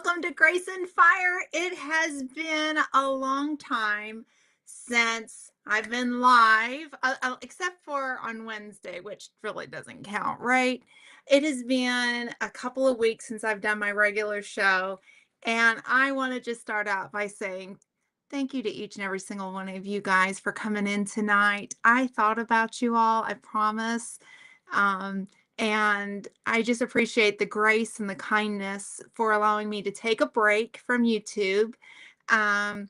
welcome to Grace and Fire. It has been a long time since I've been live, except for on Wednesday, which really doesn't count, right? It has been a couple of weeks since I've done my regular show, and I want to just start out by saying thank you to each and every single one of you guys for coming in tonight. I thought about you all, I promise. Um, and I just appreciate the grace and the kindness for allowing me to take a break from YouTube um,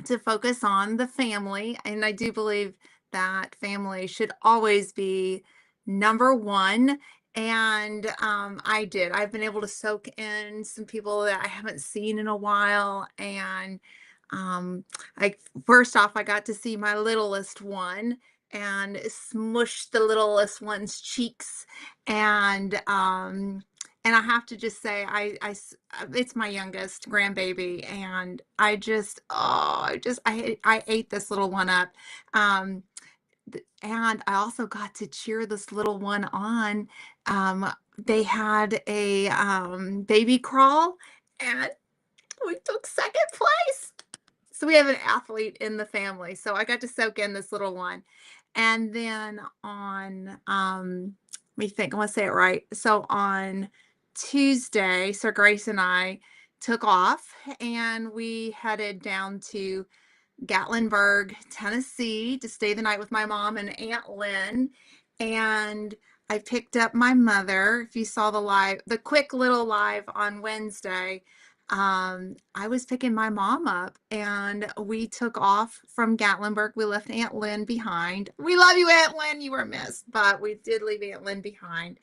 to focus on the family. And I do believe that family should always be number one. And I did. I've been able to soak in some people that I haven't seen in a while. And um, I first off, I got to see my littlest one and smush the littlest one's cheeks and I have to just say, it's my youngest grandbaby, and I ate this little one up. Um, and I also got to cheer this little one on. They had a baby crawl, and we took second place. So we have an athlete in the family. So I got to soak in this little one. And then let me think, I want to say it right. So on Tuesday, Sir Grace and I took off and we headed down to Gatlinburg, Tennessee to stay the night with my mom and Aunt Lynn. And I picked up my mother. If you saw the quick little live on Wednesday, I was picking my mom up and we took off from Gatlinburg. We left Aunt Lynn behind. We love you, Aunt Lynn. You were missed, but we did leave Aunt Lynn behind.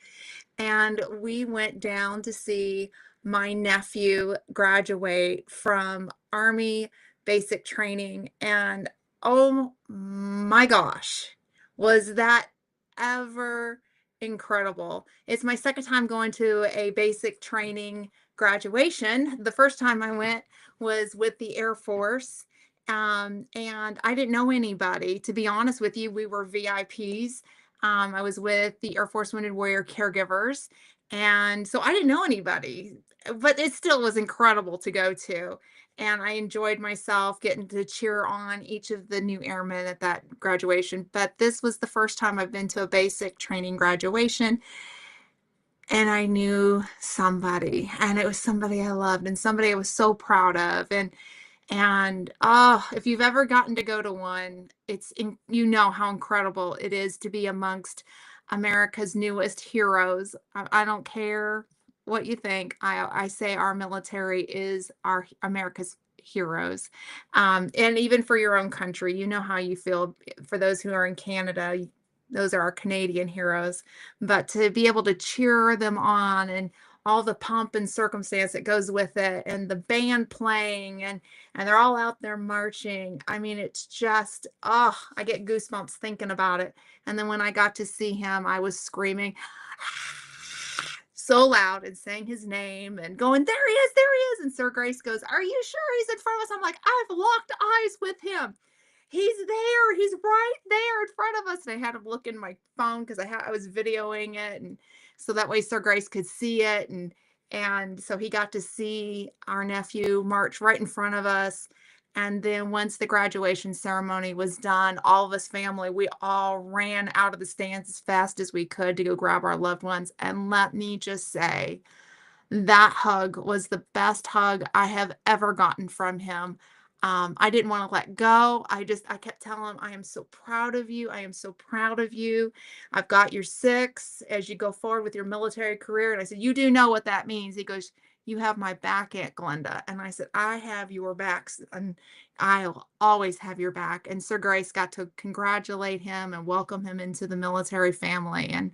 And we went down to see my nephew graduate from Army basic training. And oh my gosh, was that ever incredible! It's my second time going to a basic training graduation. The first time I went was with the Air Force. And I didn't know anybody. To be honest with you, we were VIPs. I was with the Air Force Wounded Warrior Caregivers, and so I didn't know anybody, but it still was incredible to go to. And I enjoyed myself getting to cheer on each of the new airmen at that graduation. But this was the first time I've been to a basic training graduation, and I knew somebody, and it was somebody I loved and somebody I was so proud of. And if you've ever gotten to go to one, you know how incredible it is to be amongst America's newest heroes. I don't care what you think. I say our military is our America's heroes. And even for your own country, you know how you feel. For those who are in Canada, those are our Canadian heroes. But to be able to cheer them on and all the pomp and circumstance that goes with it and the band playing and they're all out there marching. I mean, it's just, I get goosebumps thinking about it. And then when I got to see him, I was screaming so loud and saying his name and going, there he is, there he is. And Sir Grace goes, are you sure he's in front of us? I'm like, I've locked eyes with him. He's there. He's right there in front of us. And I had him look in my phone because I was videoing it, and so that way Sir Grace could see it, and so he got to see our nephew march right in front of us. And then once the graduation ceremony was done, all of us family, we all ran out of the stands as fast as we could to go grab our loved ones. And let me just say, that hug was the best hug I have ever gotten from him. I didn't want to let go. I kept telling him, I am so proud of you. I am so proud of you. I've got your six as you go forward with your military career. And I said, you do know what that means. He goes, you have my back, Aunt Glenda. And I said, I have your backs, and I'll always have your back. And Sir Grace got to congratulate him and welcome him into the military family. And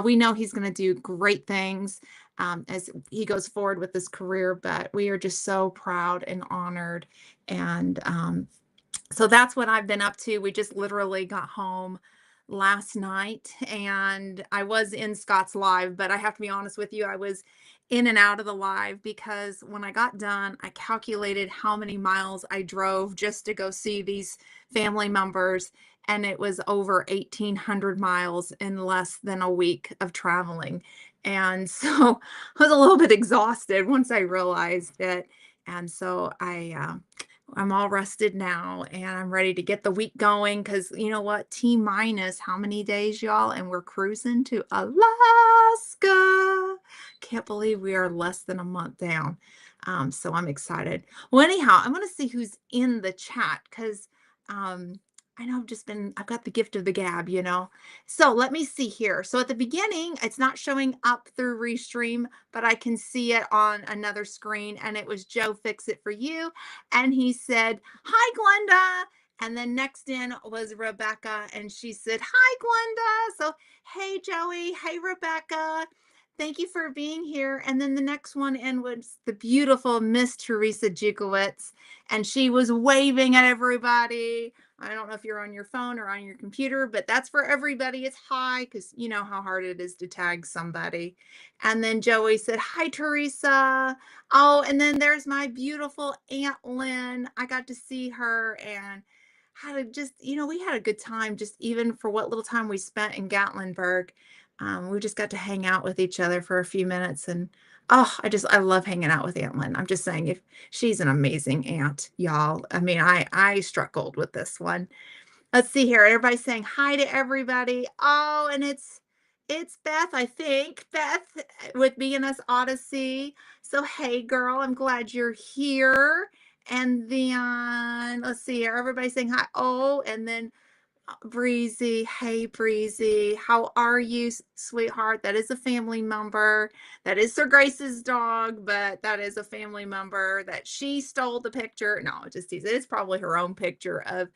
we know he's going to do great things as he goes forward with his career, but we are just so proud and honored. And so that's what I've been up to. We just literally got home last night, and I was in Scott's live, but I have to be honest with you, I was in and out of the live because when I got done, I calculated how many miles I drove just to go see these family members, and it was over 1,800 miles in less than a week of traveling. And so I was a little bit exhausted once I realized it. And so I'm all rested now and I'm ready to get the week going because you know what? T minus how many days, y'all? And we're cruising to Alaska. Can't believe we are less than a month down. So I'm excited. Well, anyhow, I want to see who's in the chat because um, I know I've got the gift of the gab, you know. So let me see here. So at the beginning, it's not showing up through Restream, but I can see it on another screen. And it was Joe Fix It For You. And he said, "Hi, Glenda." And then next in was Rebecca, and she said, "Hi, Glenda." So, hey, Joey. Hey, Rebecca. Thank you for being here. And then the next one in was the beautiful Miss Teresa Jukowitz, and she was waving at everybody. I don't know if you're on your phone or on your computer, but that's for everybody. It's hi, because you know how hard it is to tag somebody. And then Joey said, "Hi, Teresa." Oh, and then there's my beautiful Aunt Lynn. I got to see her and had a just, we had a good time just even for what little time we spent in Gatlinburg. We just got to hang out with each other for a few minutes and oh, I love hanging out with Aunt Lynn. I'm just saying if she's an amazing aunt, y'all. I mean, I struggled with this one. Let's see here. Everybody's saying hi to everybody. Oh, and it's Beth, I think. Beth with BNS Odyssey. So hey girl, I'm glad you're here. And then let's see here. Everybody's saying hi. Oh, and then Breezy. Hey Breezy. How are you, sweetheart? That is a family member. That is Sir Grace's dog, but that is a family member that she stole the picture. No, just tease it. It's probably her own picture of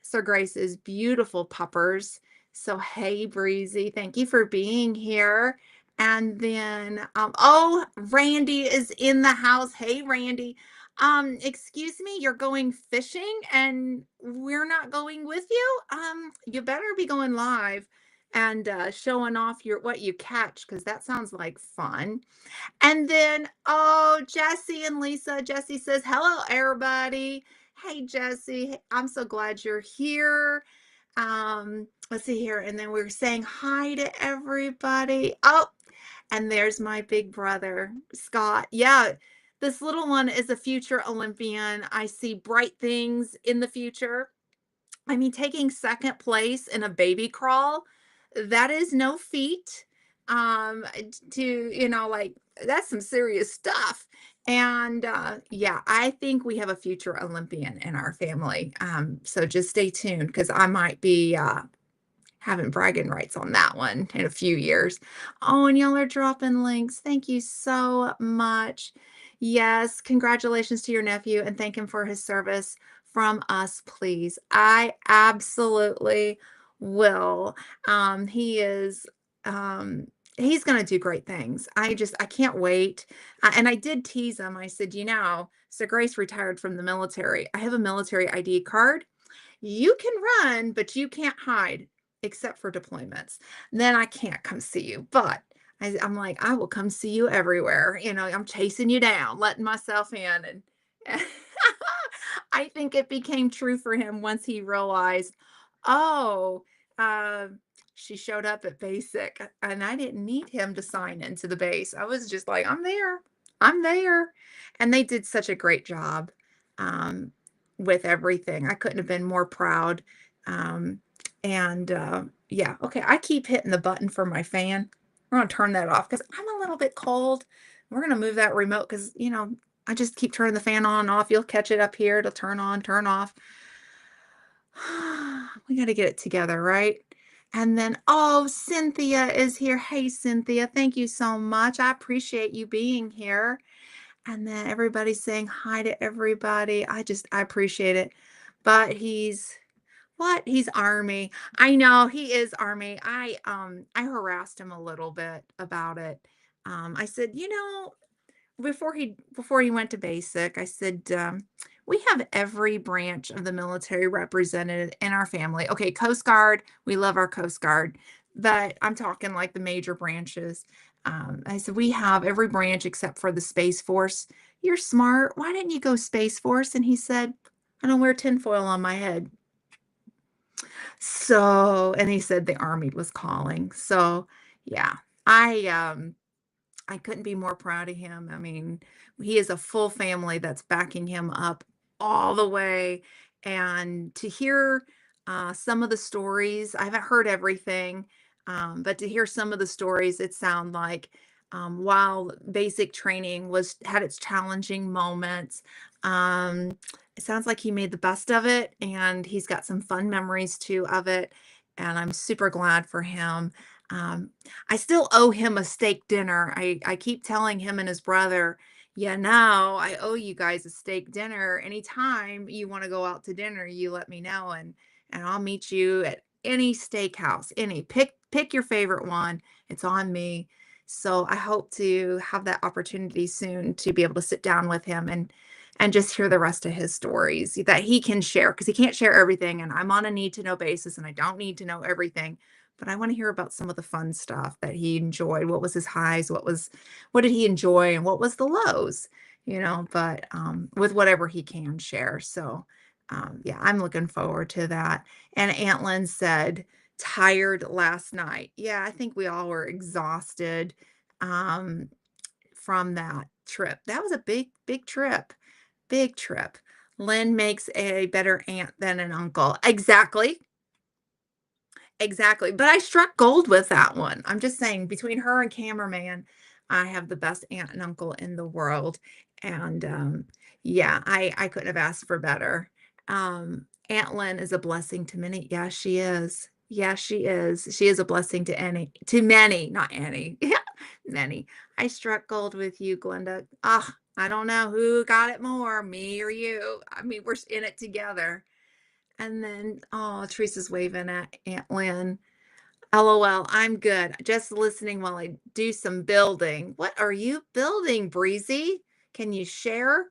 Sir Grace's beautiful puppers. So, hey, Breezy, thank you for being here. And then, oh, Randy is in the house. Hey, Randy. Excuse me, you're going fishing and we're not going with you? You better be going live and showing off what you catch because that sounds like fun. And then, oh, Jesse and Lisa. Jesse says, "Hello, everybody." Hey, Jesse. I'm so glad you're here. Let's see here. And then we're saying hi to everybody. Oh, and there's my big brother, Scott. Yeah, this little one is a future Olympian. I see bright things in the future. I mean, taking second place in a baby crawl, that is no feat. Like that's some serious stuff. And yeah, I think we have a future Olympian in our family. So just stay tuned because I might be having bragging rights on that one in a few years. Oh, and y'all are dropping links. Thank you so much. Yes, congratulations to your nephew and thank him for his service from us, please. I absolutely will. He is he's going to do great things. I can't wait. And I did tease him. I said, so Grace retired from the military. I have a military ID card. You can run, but you can't hide except for deployments. Then I can't come see you. But I'm like, I will come see you everywhere. I'm chasing you down, letting myself in. And I think it became true for him once he realized, oh, uh, she showed up at basic and I didn't need him to sign into the base. I was just like, I'm there. I'm there. And they did such a great job with everything. I couldn't have been more proud. Um, and yeah, okay, I keep hitting the button for my fan. We're gonna turn that off because I'm a little bit cold. We're gonna move that remote because I just keep turning the fan on and off. You'll catch it up here. It'll turn on, turn off. We got to get it together, right? And then, oh, Cynthia is here. Hey, Cynthia, thank you so much. I appreciate you being here. And then everybody's saying hi to everybody. I appreciate it. But he's Army. I know he is Army. I harassed him a little bit about it. I said, before he went to basic, I said, we have every branch of the military represented in our family. Okay, Coast Guard, we love our Coast Guard, but I'm talking like the major branches. I said, we have every branch except for the Space Force. You're smart. Why didn't you go Space Force? And he said, I don't wear tinfoil on my head. So, and he said the Army was calling. So, yeah, I I couldn't be more proud of him. I mean, he is a full family that's backing him up all the way. And to hear some of the stories, I haven't heard everything, but to hear some of the stories, it sound like while basic training was had its challenging moments, um, it sounds like he made the best of it, and he's got some fun memories too of it. And I'm super glad for him. Um, I still owe him a steak dinner. I keep telling him and his brother, "Yeah, now I owe you guys a steak dinner. Anytime you wanna go out to dinner, you let me know, and I'll meet you at any steakhouse, any. Pick your favorite one. It's on me." So, I hope to have that opportunity soon to be able to sit down with him and just hear the rest of his stories that he can share because he can't share everything, and I'm on a need to know basis, and I don't need to know everything. But I wanna hear about some of the fun stuff that he enjoyed. What was his highs? What did he enjoy, and what was the lows? But, with whatever he can share. So, yeah, I'm looking forward to that. And Aunt Lynn said, "Tired last night." Yeah, I think we all were exhausted, um, from that trip. That was a big, big trip. Big trip. Lynn makes a better aunt than an uncle. Exactly. Exactly, but I struck gold with that one. I'm just saying between her and cameraman, I have the best aunt and uncle in the world, and, yeah, I couldn't have asked for better. Aunt Lynn is a blessing to many. Yeah, she is. Yeah, she is. She is a blessing to many, not any. Yeah, many. I struck gold with you, Glenda. Ah, I don't know who got it more, me or you. I mean, we're in it together. And then, oh, Teresa's waving at Aunt Lynn. LOL, I'm good. Just listening while I do some building. What are you building, Breezy? Can you share?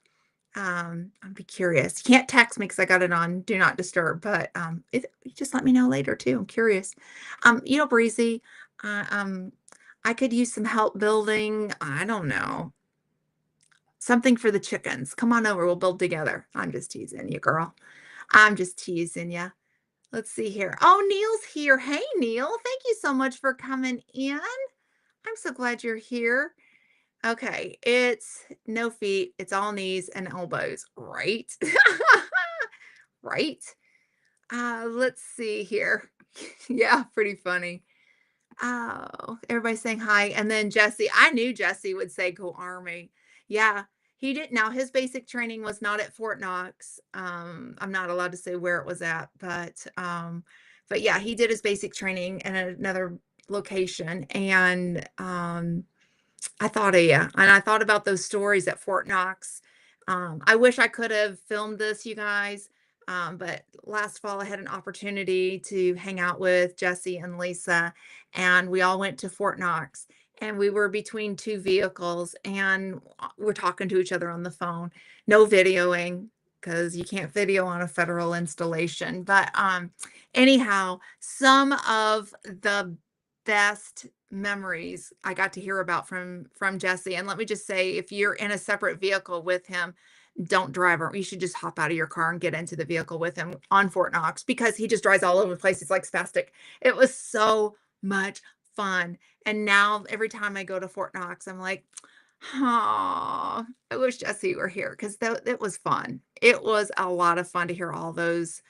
I'd be curious. You can't text me because I got it on do not disturb, but you just let me know later too. I'm curious. Breezy, uh, um, I could use some help building. I don't know, something for the chickens. Come on over. We'll build together. I'm just teasing you, girl. I'm just teasing you. Let's see here. Oh, Neil's here. Hey, Neil. Thank you so much for coming in. I'm so glad you're here. Okay, it's no feet, it's all knees and elbows, right? Right? Let's see here. Yeah, pretty funny. Oh, everybody's saying hi. And then Jesse, I knew Jesse would say go Army. Yeah, he didn't. Now, his basic training was not at Fort Knox. I'm not allowed to say where it was at, but yeah, he did his basic training in another location. And I thought of you, and I thought about those stories at Fort Knox. I wish I could have filmed this, you guys, but last fall I had an opportunity to hang out with Jesse and Lisa, and we all went to Fort Knox, and we were between two vehicles, and we're talking to each other on the phone. No videoing because you can't video on a federal installation. But anyhow, some of the best memories I got to hear about from Jesse. And let me just say, if you're in a separate vehicle with him, don't drive her. You should just hop out of your car and get into the vehicle with him on Fort Knox because he just drives all over the place. He's like spastic. It was so much fun. And now every time I go to Fort Knox, I'm like, oh, I wish Jesse were here because it was fun. It was a lot of fun to hear all those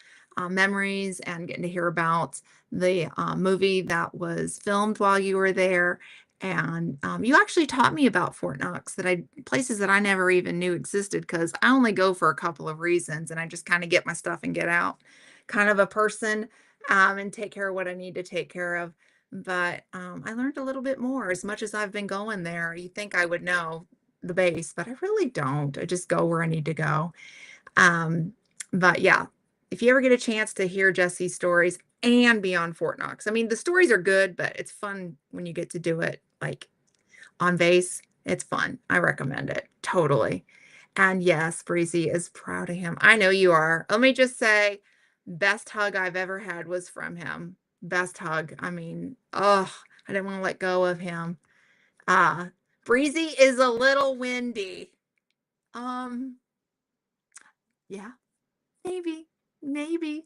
memories and getting to hear about the movie that was filmed while you were there. And you actually taught me about Fort Knox places that I never even knew existed because I only go for a couple of reasons and I just kind of get my stuff and get out, kind of a person, and take care of what I need to take care of. But I learned a little bit more as much as I've been going there. You think I would know the base, but I really don't. I just go where I need to go. Um, but yeah, if you ever get a chance to hear Jesse's stories and be on Fort Knox, I mean, the stories are good, but it's fun when you get to do it like on base. It's fun. I recommend it totally. And yes, Breezy is proud of him. I know you are. Let me just say, best hug I've ever had was from him. Best hug. I mean, oh, I didn't want to let go of him. Uh, Breezy is a little windy. Um, yeah, maybe, maybe.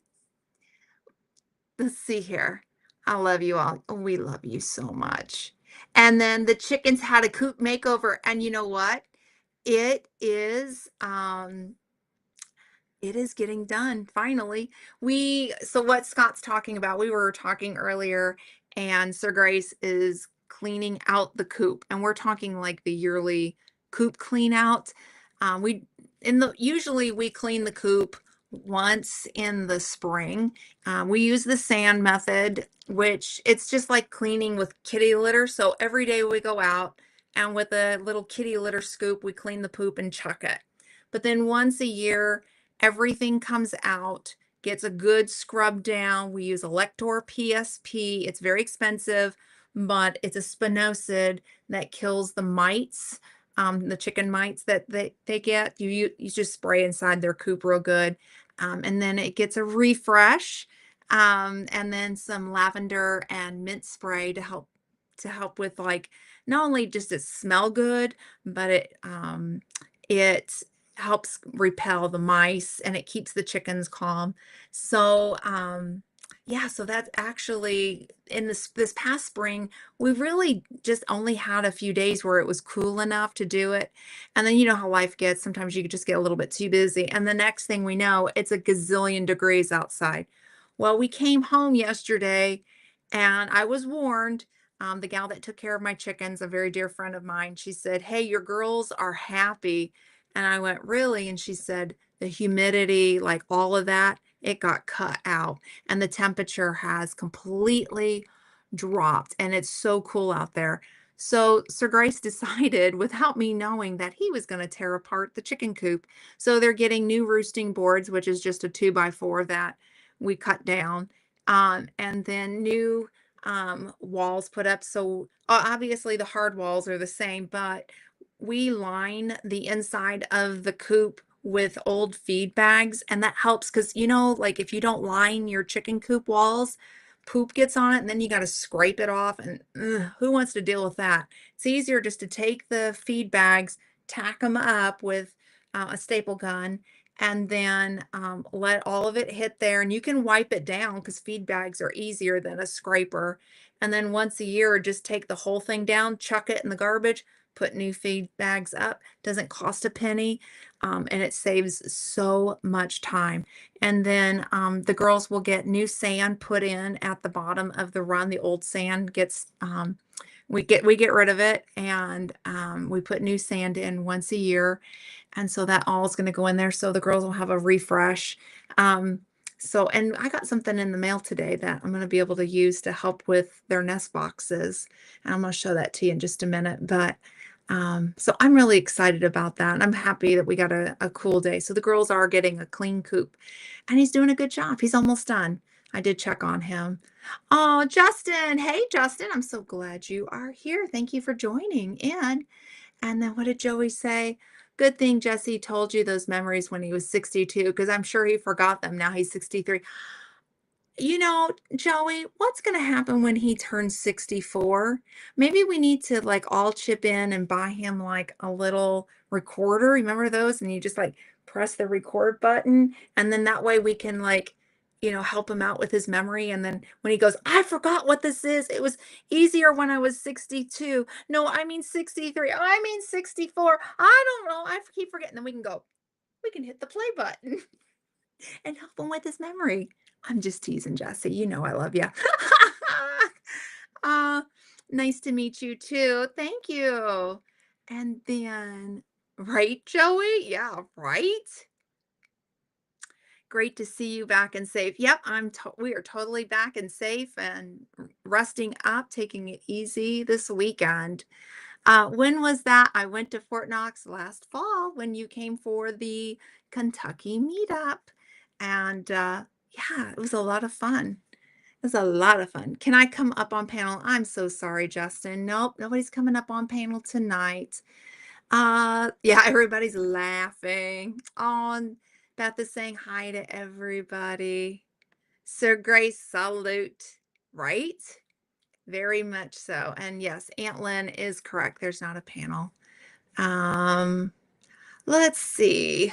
Let's see here. I love you all. We love you so much. And then the chickens had a coop makeover, and you know what? It is it is getting done finally. So what Scott's talking about, we were talking earlier, and Sir Grace is cleaning out the coop, and we're talking like the yearly coop clean out. We in the Usually we clean the coop once in the spring. We use the sand method, which it's just like cleaning with kitty litter. So every day we go out and with a little kitty litter scoop, we clean the poop and chuck it. But then once a year, everything comes out, gets a good scrub down. We use Elector PSP. It's very expensive, but it's a spinosad that kills the mites, the chicken mites that they get. You just spray inside their coop real good. And then it gets a refresh, and then some lavender and mint spray to help with, like, not only just it smell good, but it helps repel the mice and it keeps the chickens calm. So, yeah, so that's actually in this past spring, we really just only had a few days where it was cool enough to do it. And then you know how life gets. Sometimes you just get a little bit too busy. And the next thing we know, it's a gazillion degrees outside. Well, we came home yesterday and I was warned. The gal that took care of my chickens, a very dear friend of mine, she said, "Hey, your girls are happy." And I went, "Really?" And she said, "The humidity, like all of that, it got cut out. And the temperature has completely dropped. And it's so cool out there." So Sir Grace decided, without me knowing, that he was going to tear apart the chicken coop. So they're getting new roosting boards, which is just a 2x4 that we cut down, and then new walls put up. So obviously the hard walls are the same, but we line the inside of the coop with old feed bags, and that helps because like if you don't line your chicken coop walls, poop gets on it, and then you got to scrape it off, and who wants to deal with that? It's easier just to take the feed bags, tack them up with a staple gun, and then let all of it hit there, and you can wipe it down because feed bags are easier than a scraper. And then once a year, just take the whole thing down, chuck it in the garbage, put new feed bags up. Doesn't cost a penny, and it saves so much time. And then the girls will get new sand put in at the bottom of the run. The old sand gets we get rid of it, and we put new sand in once a year, and so that all is going to go in there. So the girls will have a refresh. Um, and I got something in the mail today that I'm going to be able to use to help with their nest boxes. And I'm going to show that to you in just a minute. But so I'm really excited about that. And I'm happy that we got a cool day. So the girls are getting a clean coop, and he's doing a good job. He's almost done. I did check on him. Oh, Justin. Hey, Justin. I'm so glad you are here. Thank you for joining in. And then what did Joey say? Good thing Jesse told you those memories when he was 62, because I'm sure he forgot them. Now he's 63. Joey, what's going to happen when he turns 64? Maybe we need to like all chip in and buy him like a little recorder. Remember those? And you just like press the record button. And then that way we can like, help him out with his memory. And then when he goes, "I forgot what this is. It was easier when I was 62. No, I mean 63. I mean 64. I don't know. I keep forgetting." Then we can hit the play button and help him with his memory. I'm just teasing, Jesse. You know I love you. uh, Nice to meet you too. Thank you. And then, right, Joey? Yeah, right. Great to see you back and safe. Yep, we are totally back and safe and resting up, taking it easy this weekend. When was that? I went to Fort Knox last fall when you came for the Kentucky meetup. And yeah, it was a lot of fun. It was a lot of fun. Can I come up on panel? I'm so sorry, Justin. Nope, nobody's coming up on panel tonight. Yeah, everybody's laughing. Oh, and Beth is saying hi to everybody. Sir Grace, salute. Right? Very much so. And yes, Aunt Lynn is correct. There's not a panel. Um, let's see.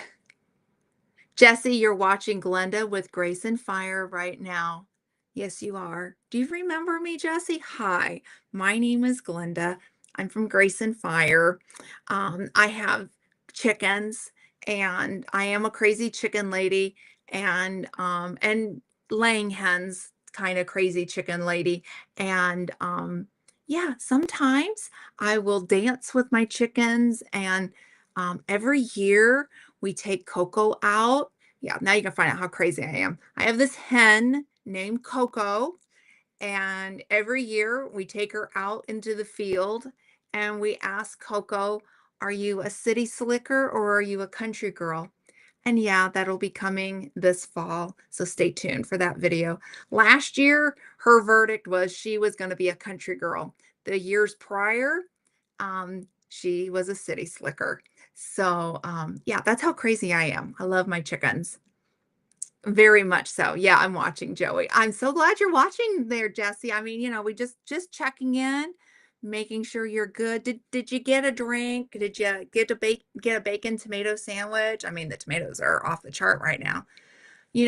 Jesse, you're watching Glenda with Grace and Fire right now. Yes, you are. Do you remember me, Jesse? Hi, my name is Glenda. I'm from Grace and Fire. I have chickens, and I am a crazy chicken lady, and laying hens, kind of crazy chicken lady. And yeah, sometimes I will dance with my chickens, and every year we take Coco out. Yeah, now you can find out how crazy I am. I have this hen named Coco, and every year we take her out into the field and we ask Coco, "Are you a city slicker or are you a country girl?" And yeah, that'll be coming this fall. So stay tuned for that video. Last year, her verdict was she was going to be a country girl. The years prior, she was a city slicker. So, yeah, that's how crazy I am. I love my chickens. Very much so. Yeah, I'm watching Joey. I'm so glad you're watching there, Jesse. I mean, we just checking in, making sure you're good. Did you get a drink? Did you get a bacon tomato sandwich? I mean, the tomatoes are off the chart right now.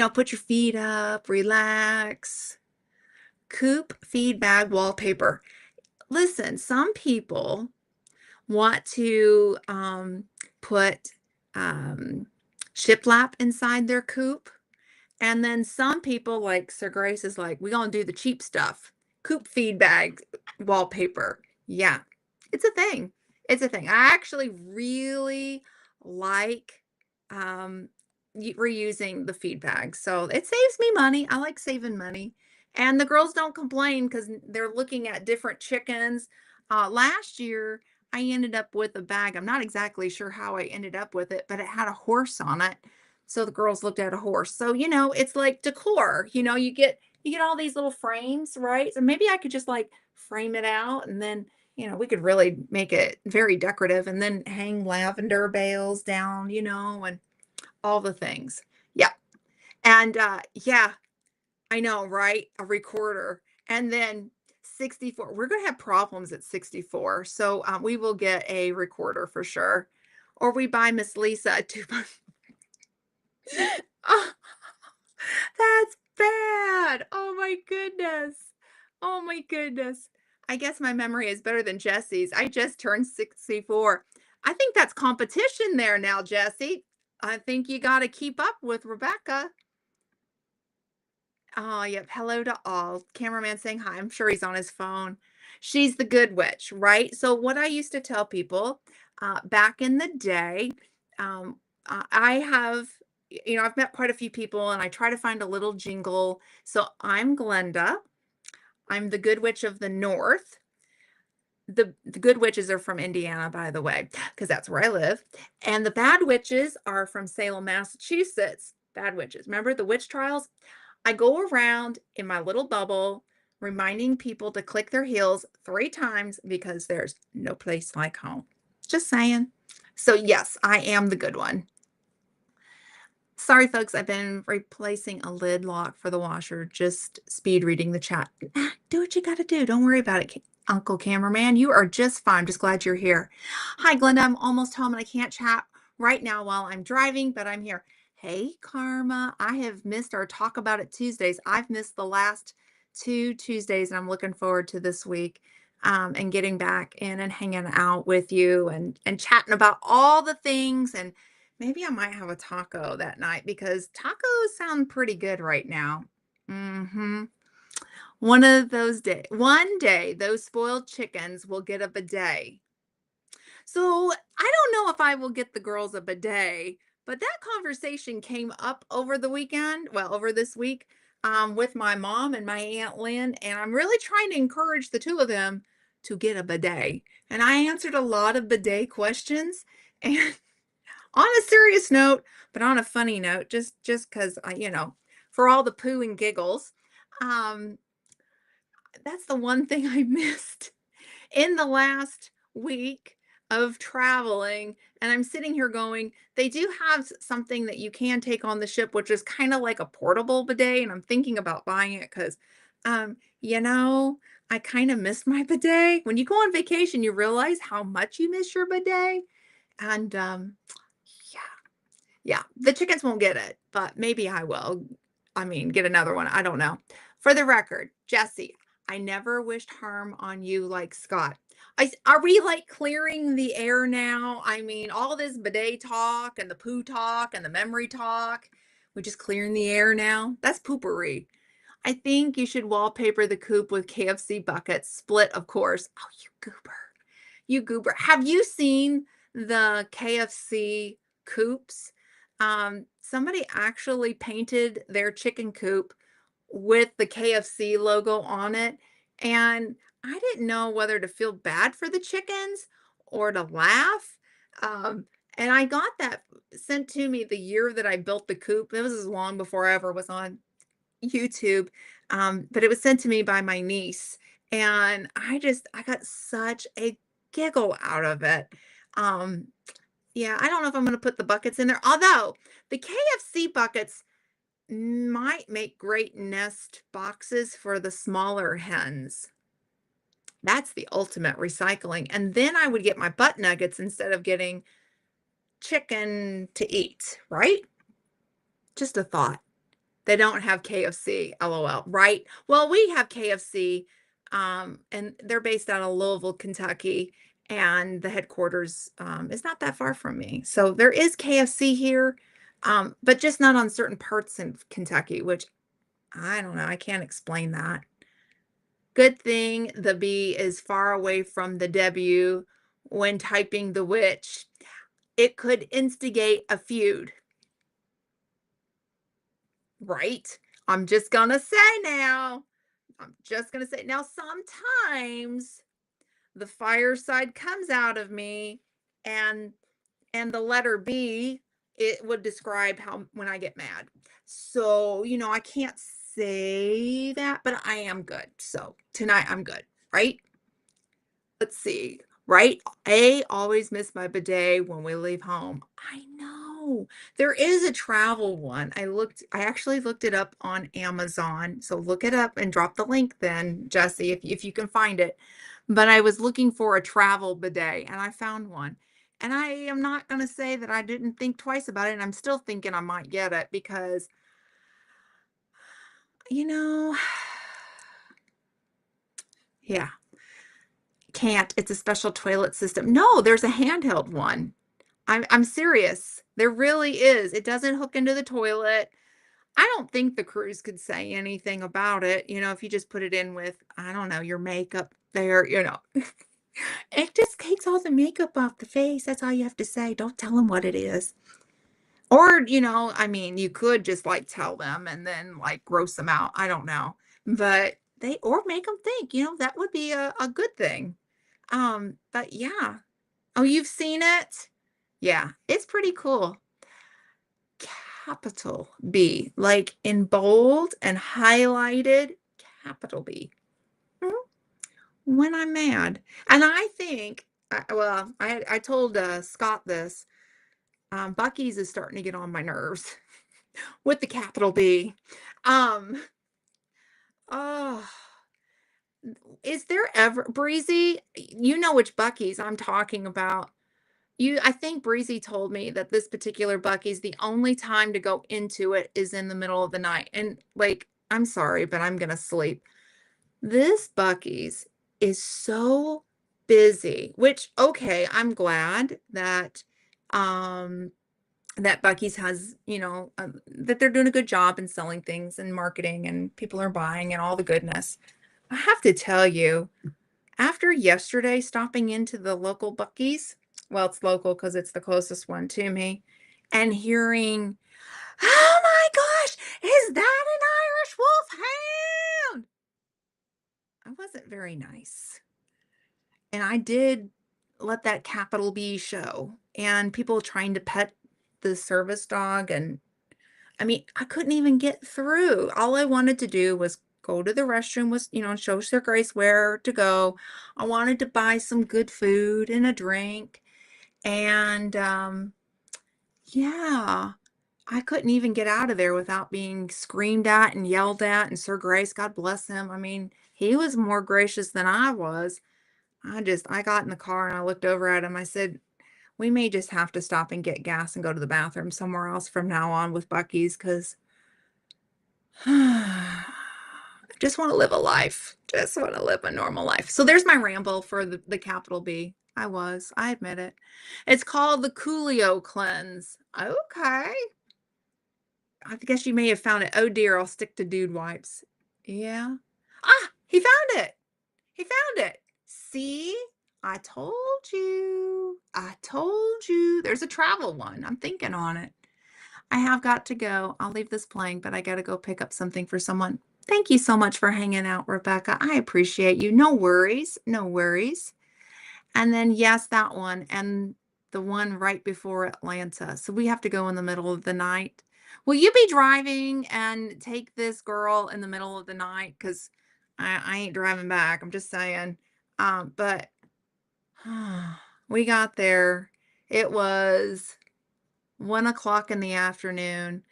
Put your feet up, relax. Coop feed bag wallpaper. Listen, some people want to put um, shiplap inside their coop. And then some people, like Sir Grace, is like, "We gonna do the cheap stuff. Coop feed bag wallpaper." Yeah, it's a thing. It's a thing. I actually really like um reusing the feed bags. So it saves me money. I like saving money. And the girls don't complain because they're looking at different chickens. Last year, I ended up with a bag. I'm not exactly sure how I ended up with it, but it had a horse on it. So the girls looked at a horse. So, it's like decor. You get all these little frames, right? So maybe I could just like frame it out, and then, we could really make it very decorative and then hang lavender bales down, and all the things. Yeah. And yeah, I know, right? A recorder. And then 64. We're going to have problems at 64. So we will get a recorder for sure. Or we buy Miss Lisa a two. Oh, that's bad. Oh my goodness. Oh my goodness. I guess my memory is better than Jesse's. I just turned 64. I think that's competition there now, Jesse. I think you got to keep up with Rebecca. Oh, yep. Hello to all. Cameraman saying hi. I'm sure he's on his phone. She's the good witch, right? So, what I used to tell people back in the day, I have, I've met quite a few people and I try to find a little jingle. So, I'm Glenda. I'm the good witch of the North. The good witches are from Indiana, by the way, because that's where I live. And the bad witches are from Salem, Massachusetts. Bad witches. Remember the witch trials? I go around in my little bubble reminding people to click their heels 3 times because there's no place like home. Just saying. So, yes, I am the good one. Sorry, folks, I've been replacing a lid lock for the washer, just speed reading the chat. Do what you got to do. Don't worry about it, Uncle Cameraman. You are just fine. I'm just glad you're here. Hi, Glenda. I'm almost home and I can't chat right now while I'm driving, but I'm here. Hey, Karma. I have missed our Talk About It Tuesdays. I've missed the last 2 Tuesdays, and I'm looking forward to this week. And getting back in and hanging out with you and chatting about all the things, and maybe I might have a taco that night because tacos sound pretty good right now. Mhm. One day, those spoiled chickens will get a bidet. So I don't know if I will get the girls a bidet, but that conversation came up over the weekend, well, over this week, with my mom and my Aunt Lynn, and I'm really trying to encourage the two of them to get a bidet. And I answered a lot of bidet questions. And on a serious note, but on a funny note, just because for all the poo and giggles, um, that's the one thing I missed in the last week of traveling. And I'm sitting here going, they do have something that you can take on the ship, which is kind of like a portable bidet. And I'm thinking about buying it because, um, you know, I kind of miss my bidet. When you go on vacation, you realize how much you miss your bidet. And yeah, yeah, the chickens won't get it, but maybe I will. I mean, get another one. I don't know. For the record, Jesse, I never wished harm on you like Scott. Are we like clearing the air now? I mean, all this bidet talk and the poo talk and the memory talk. We're just clearing the air now. That's poopery. I think you should wallpaper the coop with KFC buckets, split, of course. Oh, you goober. You goober. Have you seen the KFC coops? Somebody actually painted their chicken coop with the KFC logo on it. And I didn't know whether to feel bad for the chickens or to laugh. Um, and I got that sent to me the year that I built the coop. It was as long before I ever was on YouTube. But it was sent to me by my niece. And I got such a giggle out of it. Um, yeah, I don't know if I'm going to put the buckets in there. Although the KFC buckets might make great nest boxes for the smaller hens. That's the ultimate recycling. And then I would get my butt nuggets instead of getting chicken to eat, right? Just a thought. They don't have KFC, LOL, right? Well, we have KFC, and they're based out of Louisville, Kentucky, and the headquarters is not that far from me. So there is KFC here, but just not on certain parts in Kentucky, which I don't know. I can't explain that. Good thing the B is far away from the W when typing the witch. It could instigate a feud, right? I'm just gonna say now. I'm just gonna say now sometimes the fireside comes out of me and the letter B, it would describe how when I get mad. So, I can't say that, but I am good. So tonight I'm good, right? Let's see. Right? A, always miss my bidet when we leave home. I know. There is a travel one. I actually looked it up on Amazon. So look it up and drop the link then, Jesse, if you can find it. But I was looking for a travel bidet and I found one. And I am not going to say that I didn't think twice about it. And I'm still thinking I might get it because, you know, yeah, can't. It's a special toilet system. No, there's a handheld one. I'm serious. There really is. It doesn't hook into the toilet. I don't think the cruise could say anything about it, if you just put it in with, I don't know, your makeup there. It just takes all the makeup off the face. That's all you have to say. Don't tell them what it is. Or, I mean, you could just like tell them and then like gross them out. I don't know. But or make them think, that would be a good thing. But yeah. Oh, you've seen it? Yeah, it's pretty cool. Capital B, like in bold and highlighted, capital B. Mhm. When I'm mad. And I think, well, I told Scott this. Bucky's is starting to get on my nerves with the capital B. Um, oh, is there ever Breezy? You know which Bucky's I'm talking about. I think Breezy told me that this particular Bucky's, the only time to go into it is in the middle of the night. And like, I'm sorry, but I'm gonna sleep. This Bucky's is so busy, which okay, I'm glad um that Bucky's has, that they're doing a good job in selling things and marketing and people are buying and all the goodness. I have to tell you, after yesterday stopping into the local Bucky's, well, it's local because it's the closest one to me, and hearing, "Oh my gosh, is that an Irish Wolfhound?" I wasn't very nice. And I did let that capital B show, and people trying to pet the service dog, and I mean, I couldn't even get through. All I wanted to do was go to the restroom, show Sir Grace where to go. I wanted to buy some good food and a drink. And yeah, I couldn't even get out of there without being screamed at and yelled at. And Sir Grace, God bless him. I mean, he was more gracious than I was. I got in the car and I looked over at him. I said, we may just have to stop and get gas and go to the bathroom somewhere else from now on with Bucky's because Just want to live a life. Just want to live a normal life. So there's my ramble for the capital B. I admit it. It's called the Coolio cleanse. Okay. I guess you may have found it. Oh dear, I'll stick to dude wipes. Yeah. Ah, he found it. He found it. See? I told you. I told you. There's a travel one. I'm thinking on it. I have got to go. I'll leave this playing, but I got to go pick up something for someone. Thank you so much for hanging out, Rebecca. I appreciate you. No worries. No worries. And then, yes, that one and the one right before Atlanta. So we have to go in the middle of the night. Will you be driving and take this girl in the middle of the night? Because I ain't driving back. I'm just saying. But we got there. It was 1 o'clock in the afternoon.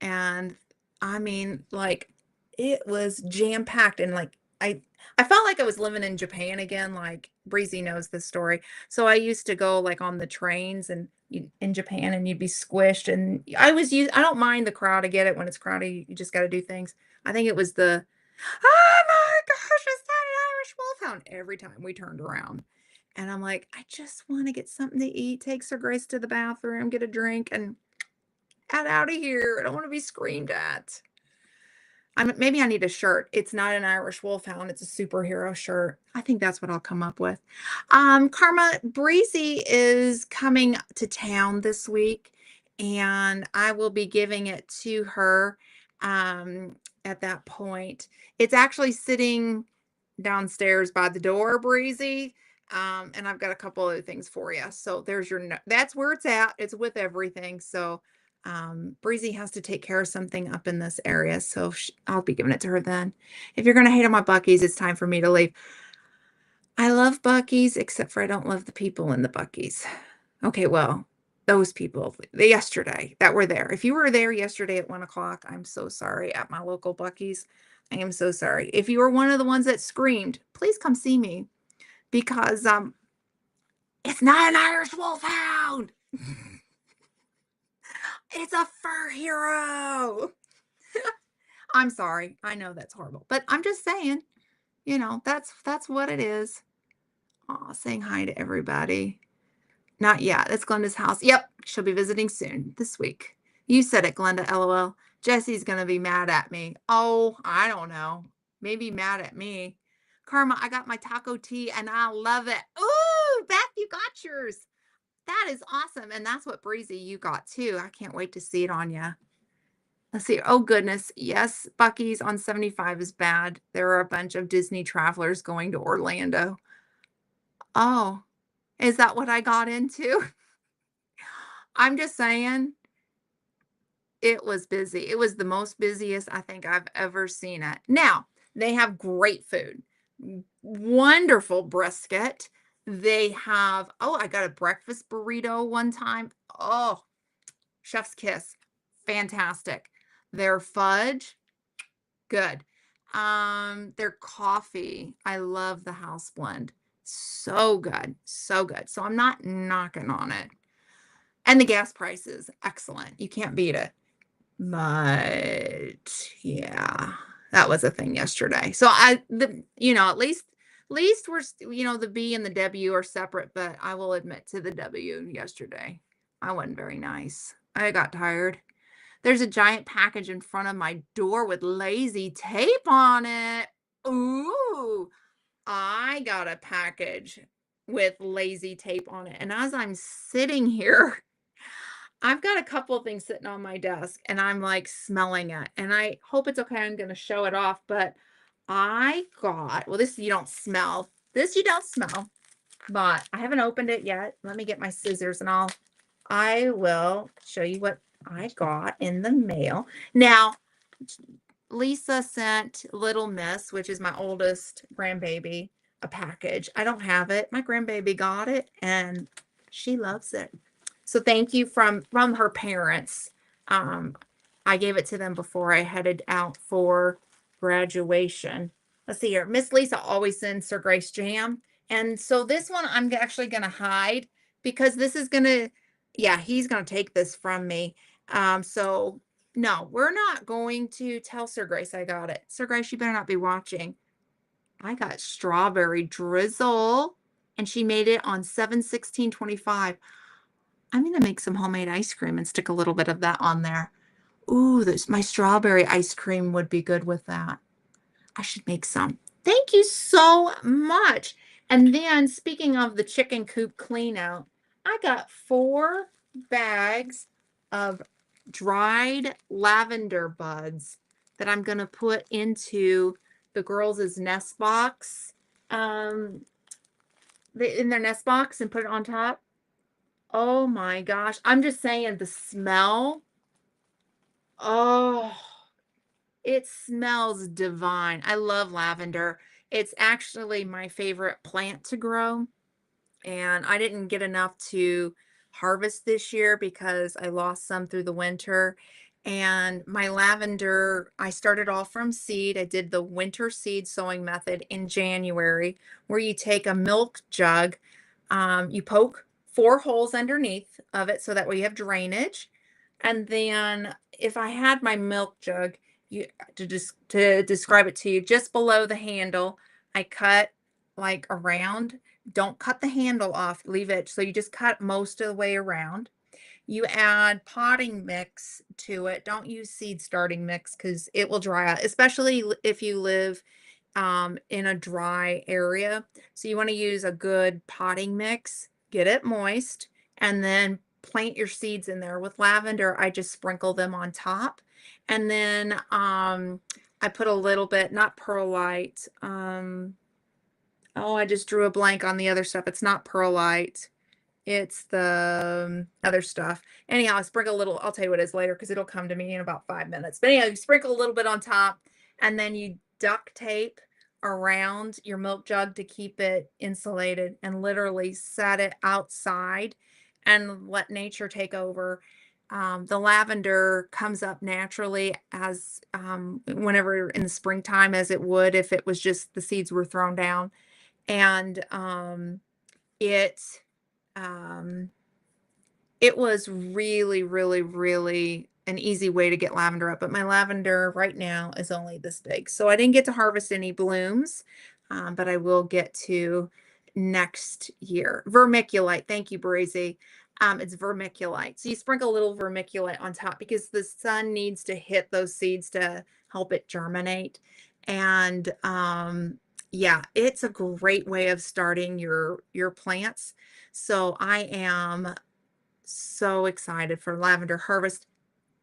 And I mean, like, it was jam-packed and, like, I felt like I was living in Japan again, like, Breezy knows this story. So I used to go, like, on the trains and you in Japan, and you'd be squished, and I don't mind the crowd, I get it when it's crowded, you just gotta do things. I think it was "Oh my gosh, is that an Irish wolfhound?" Every time we turned around. And I'm like, "I just wanna get something to eat, take Sir Grace to the bathroom, get a drink, and get out of here. I don't want to be screamed at." Maybe I need a shirt. It's not an Irish Wolfhound. It's a superhero shirt. I think that's what I'll come up with. Karma, Breezy is coming to town this week, and I will be giving it to her at that point. It's actually sitting downstairs by the door, Breezy. And I've got a couple other things for you. So there's that's where it's at. It's with everything. So Breezy has to take care of something up in this area, so I'll be giving it to her then. If you're gonna hate on my Buc-ee's, it's time for me to leave. I love Buc-ee's, except for I don't love the people in the Buc-ee's. Okay, well, those people yesterday that were there. If you were there yesterday at 1 o'clock, I'm so sorry at my local Buc-ee's. I am so sorry. If you were one of the ones that screamed, please come see me because it's not an Irish Wolfhound. It's a fur hero. I'm sorry. I know that's horrible, but I'm just saying, that's what it is. Aw, saying hi to everybody. Not yet. It's Glenda's house. Yep, she'll be visiting soon this week. You said it, Glenda, LOL. Jesse's gonna be mad at me. Oh, I don't know. Maybe mad at me. Karma, I got my taco tea and I love it. Ooh, Beth, you got yours. That is awesome. And that's what Breezy you got too. I can't wait to see it on you. Let's see. Oh, goodness. Yes, Buc-ee's on 75 is bad. There are a bunch of Disney travelers going to Orlando. Oh, is that what I got into? I'm just saying it was busy. It was the most busiest I think I've ever seen it. Now, they have great food, wonderful brisket. They have, oh, I got a breakfast burrito one time. Oh, chef's kiss. Fantastic. Their fudge, good. Their coffee, I love the house blend. So good, so good. So I'm not knocking on it. And the gas prices, excellent. You can't beat it. But yeah, that was a thing yesterday. So at least the B and the W are separate, but I will admit to the W yesterday. I wasn't very nice. I got tired. There's a giant package in front of my door with lazy tape on it. Ooh, I got a package with lazy tape on it. And as I'm sitting here, I've got a couple of things sitting on my desk and I'm like smelling it. And I hope it's okay. I'm going to show it off. But this you don't smell. This you don't smell. But I haven't opened it yet. Let me get my scissors and I will show you what I got in the mail. Now, Lisa sent Little Miss, which is my oldest grandbaby, a package. I don't have it. My grandbaby got it and she loves it. So thank you from her parents. I gave it to them before I headed out for graduation. Let's see here. Miss Lisa always sends Sir Grace jam. And so this one I'm actually going to hide because this is going to, yeah, he's going to take this from me. So No, we're not going to tell Sir Grace I got it. Sir Grace, you better not be watching. I got strawberry drizzle, and she made it on 7/16/25. I'm gonna make some homemade ice cream and stick a little bit of that on there. Ooh, this my strawberry ice cream would be good with that. I should make some. Thank you so much. And then speaking of the chicken coop clean out, I got 4 bags of dried lavender buds that I'm gonna put into the girls' nest box. Um, in their nest box and put it on top. Oh my gosh. I'm just saying the smell. Oh. It smells divine. I love lavender. It's actually my favorite plant to grow, and I didn't get enough to harvest this year because I lost some through the winter. And my lavender, I started off from seed. I did the winter seed sowing method in January, where you take a milk jug, you poke 4 holes underneath of it so that way you have drainage. And then if I had my milk jug, you to describe it to you, just below the handle, I cut like around. Don't cut the handle off, leave it. So you just cut most of the way around. You add potting mix to it. Don't use seed starting mix because it will dry out, especially if you live in a dry area. So you want to use a good potting mix, get it moist, and then plant your seeds in there. With lavender, I just sprinkle them on top. And then I put a little bit, not perlite. Oh, I just drew a blank on the other stuff. It's not perlite. It's the other stuff. Anyhow, I sprinkle a little. I'll tell you what it is later because it'll come to me in about 5 minutes. But anyhow, you sprinkle a little bit on top, and then you duct tape around your milk jug to keep it insulated and literally set it outside and let nature take over. The lavender comes up naturally as whenever in the springtime, as it would if it was just the seeds were thrown down. And it um, it was really, really, really an easy way to get lavender up, but my lavender right now is only this big. So I didn't get to harvest any blooms, but I will get to next year. Vermiculite. Thank you, Brazy. It's vermiculite. So you sprinkle a little vermiculite on top because the sun needs to hit those seeds to help it germinate. And yeah, it's a great way of starting your plants. So I am so excited for lavender harvest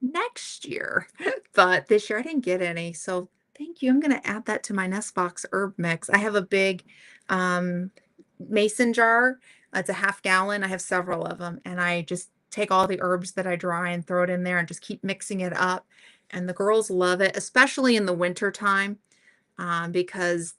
next year. But this year I didn't get any. So thank you. I'm going to add that to my nest box herb mix. I have a big um, mason jar. It's a half gallon. I have several of them. And I just take all the herbs that I dry and throw it in there and just keep mixing it up. And the girls love it, especially in the winter time, because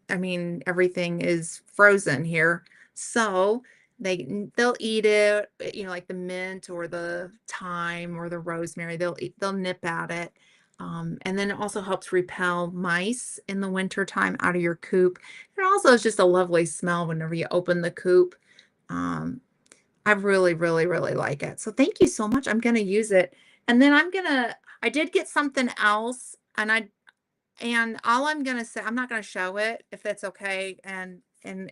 I mean, everything is frozen here. So they'll eat it, like the mint or the thyme or the rosemary. They'll nip at it. And then it also helps repel mice in the winter time out of your coop. It also is just a lovely smell whenever you open the coop. Um, I really, really, really like it. So thank you so much. I'm gonna use it. And then I did get something else, and all I'm gonna say, I'm not gonna show it if that's okay, and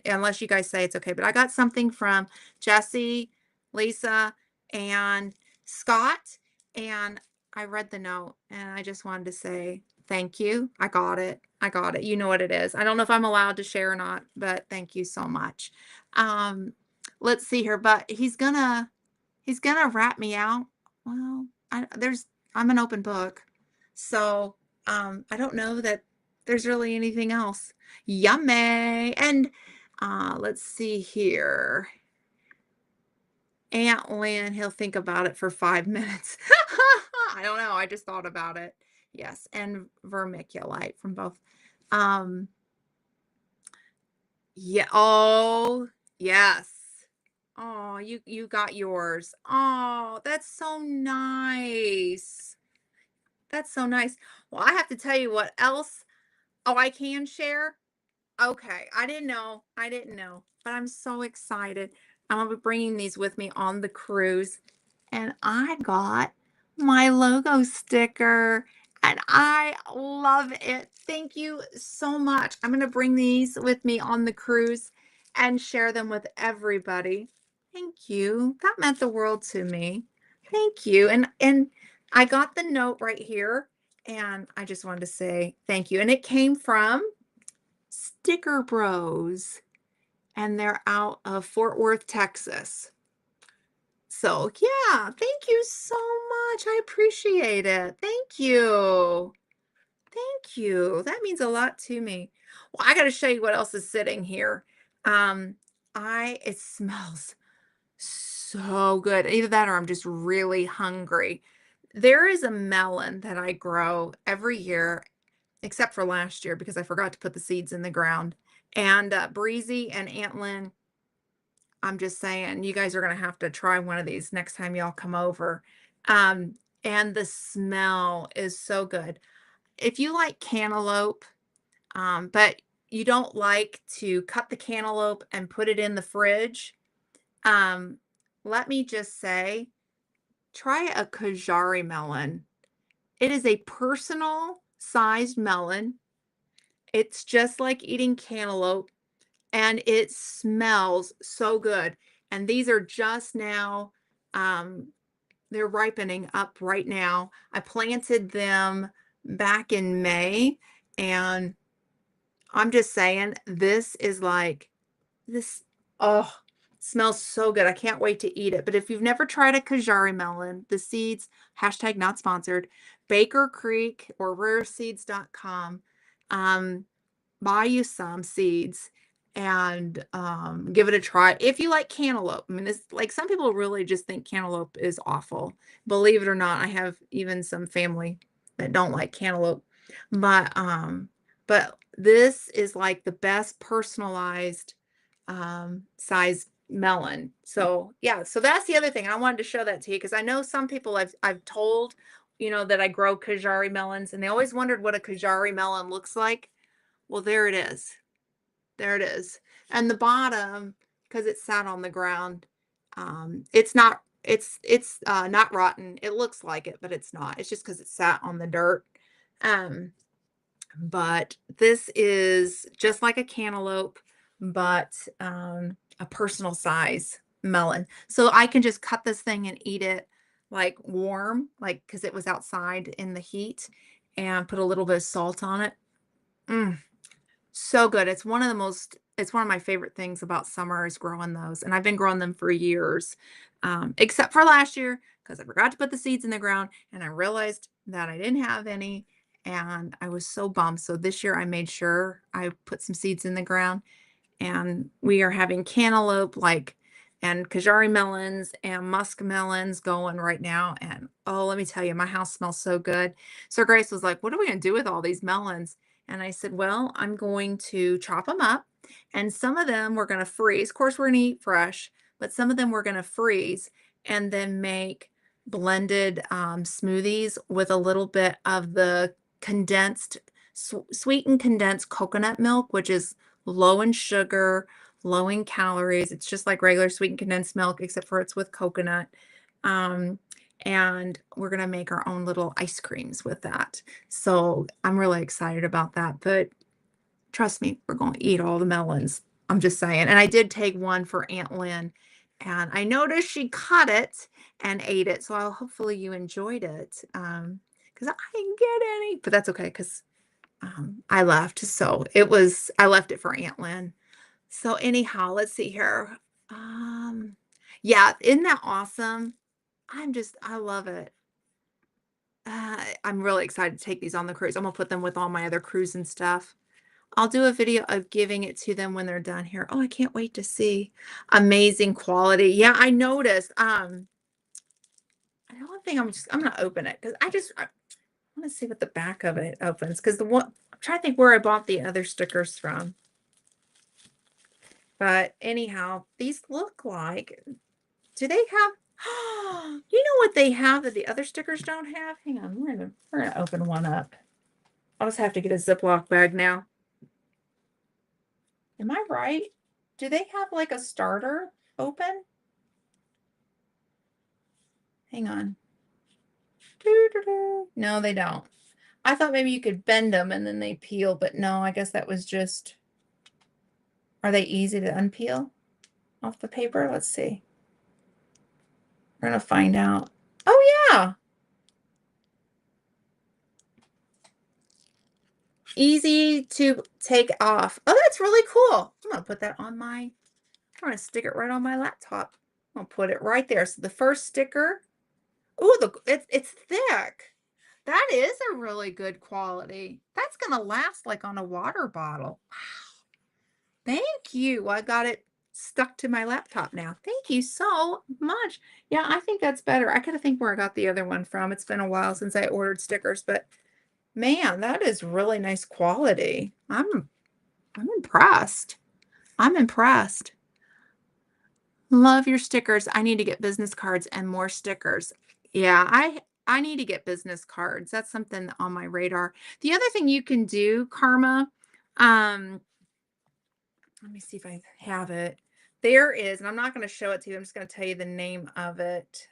unless you guys say it's okay. But I got something from Jesse, Lisa, and Scott, and I read the note, and I just wanted to say thank you. I got it. I got it. You know what it is. I don't know if I'm allowed to share or not, but thank you so much. Um, let's see here, but he's gonna rat me out. Well, I'm an open book, so I don't know that there's really anything else. Yummy. And let's see here. Aunt Lynn, he'll think about it for 5 minutes. I don't know. I just thought about it. Yes, and vermiculite from both. Um, yeah. Oh, yes. Oh, you got yours. Oh, that's so nice. That's so nice. Well, I have to tell you what else. Oh, I can share. Okay, I didn't know. I didn't know, but I'm so excited. I'm gonna be bringing these with me on the cruise, and I got my logo sticker, and I love it. Thank you so much. I'm gonna bring these with me on the cruise and share them with everybody. Thank you. That meant the world to me. Thank you. And I got the note right here, and I just wanted to say thank you. And it came from Sticker Bros, and they're out of Fort Worth, Texas. So, yeah, thank you so much. I appreciate it. Thank you. Thank you. That means a lot to me. Well, I got to show you what else is sitting here. Um, it smells so good. Either that or I'm just really hungry. There is a melon that I grow every year, except for last year because I forgot to put the seeds in the ground. And Breezy and Antlin, I'm just saying, you guys are gonna have to try one of these next time y'all come over. Um, and the smell is so good. If you like cantaloupe, but you don't like to cut the cantaloupe and put it in the fridge, um, let me just say, try a Kajari melon. It is a personal sized melon. It's just like eating cantaloupe, and it smells so good. And these are just now, um, they're ripening up right now. I planted them back in May, and I'm just saying, this is like this. Oh, smells so good. I can't wait to eat it. But if you've never tried a Kajari melon, the seeds, hashtag not sponsored, Baker Creek or rareseeds.com. Buy you some seeds and give it a try. If you like cantaloupe, I mean, it's like some people really just think cantaloupe is awful. Believe it or not, I have even some family that don't like cantaloupe. But but this is like the best personalized size melon. So yeah, so that's the other thing. I wanted to show that to you because I know some people I've told, that I grow Kajari melons, and they always wondered what a Kajari melon looks like. Well, there it is. There it is. And the bottom, because it sat on the ground, it's not rotten. It looks like it, but it's not. It's just because it sat on the dirt. Um, but this is just like a cantaloupe, but a personal size melon. So I can just cut this thing and eat it like warm, like because it was outside in the heat, and put a little bit of salt on it. Mm. So good. It's one of my favorite things about summer is growing those, and I've been growing them for years, except for last year because I forgot to put the seeds in the ground, and I realized that I didn't have any, and I was so bummed. So this year I made sure I put some seeds in the ground, and we are having cantaloupe, and Kajari melons and musk melons going right now. And oh, let me tell you, my house smells so good. So Grace was like, "What are we gonna do with all these melons?" And I said, "Well, I'm going to chop them up, and some of them we're gonna freeze. Of course, we're gonna eat fresh, but some of them we're gonna freeze and then make blended smoothies with a little bit of the condensed, sweetened condensed coconut milk, which is low in sugar, low in calories. It's just like regular sweetened condensed milk, except for it's with coconut. Um, and we're gonna make our own little ice creams with that. So I'm really excited about that. But trust me, we're gonna eat all the melons. I'm just saying. And I did take one for Aunt Lynn, and I noticed she cut it and ate it. So hopefully you enjoyed it. Because I didn't get any, but that's okay because I left. So I left it for Aunt Lynn. So anyhow, let's see here. Um, yeah, isn't that awesome? I love it. I'm really excited to take these on the cruise. I'm gonna put them with all my other cruise and stuff. I'll do a video of giving it to them when they're done here. Oh, I can't wait to see. Amazing quality. Yeah, I noticed. The only thing I'm gonna open it because I want to see what the back of it opens because the one I'm trying to think where I bought the other stickers from. But anyhow, these look like, do they have, you know what they have that the other stickers don't have? Hang on, we're gonna open one up. I'll just have to get a Ziploc bag now. Am I right? Do they have like a starter open? Hang on. No, they don't. I thought maybe you could bend them and then they peel, but no, I guess that was just, are they easy to unpeel off the paper? Let's see. We're gonna find out. Oh yeah, easy to take off. Oh, that's really cool. I'm gonna put that on my, I'm gonna stick it right on my laptop. I'll put it right there. So the first sticker, oh, it's thick. That is a really good quality. That's gonna last like on a water bottle. Thank you. I got it stuck to my laptop now. Thank you so much. Yeah, I think that's better. I gotta think where I got the other one from. It's been a while since I ordered stickers, but man, that is really nice quality. I'm impressed. I'm impressed. Love your stickers. I need to get business cards and more stickers. Yeah, I need to get business cards. That's something on my radar. The other thing you can do, Karma, um, let me see if I have it. There is, and I'm not going to show it to you. I'm just going to tell you the name of it.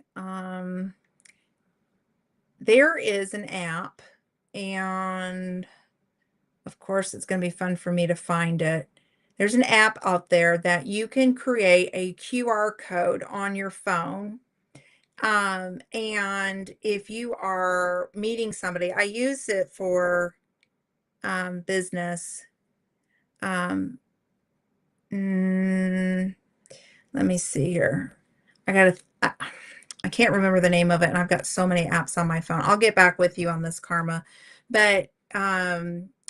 There is an app, and of course, it's going to be fun for me to find it. There's an app out there that you can create a QR code on your phone. And if you are meeting somebody, I use it for business. Um, mm, Let me see here. I gotta, I can't remember the name of it, and I've got so many apps on my phone. I'll get back with you on this, Karma. But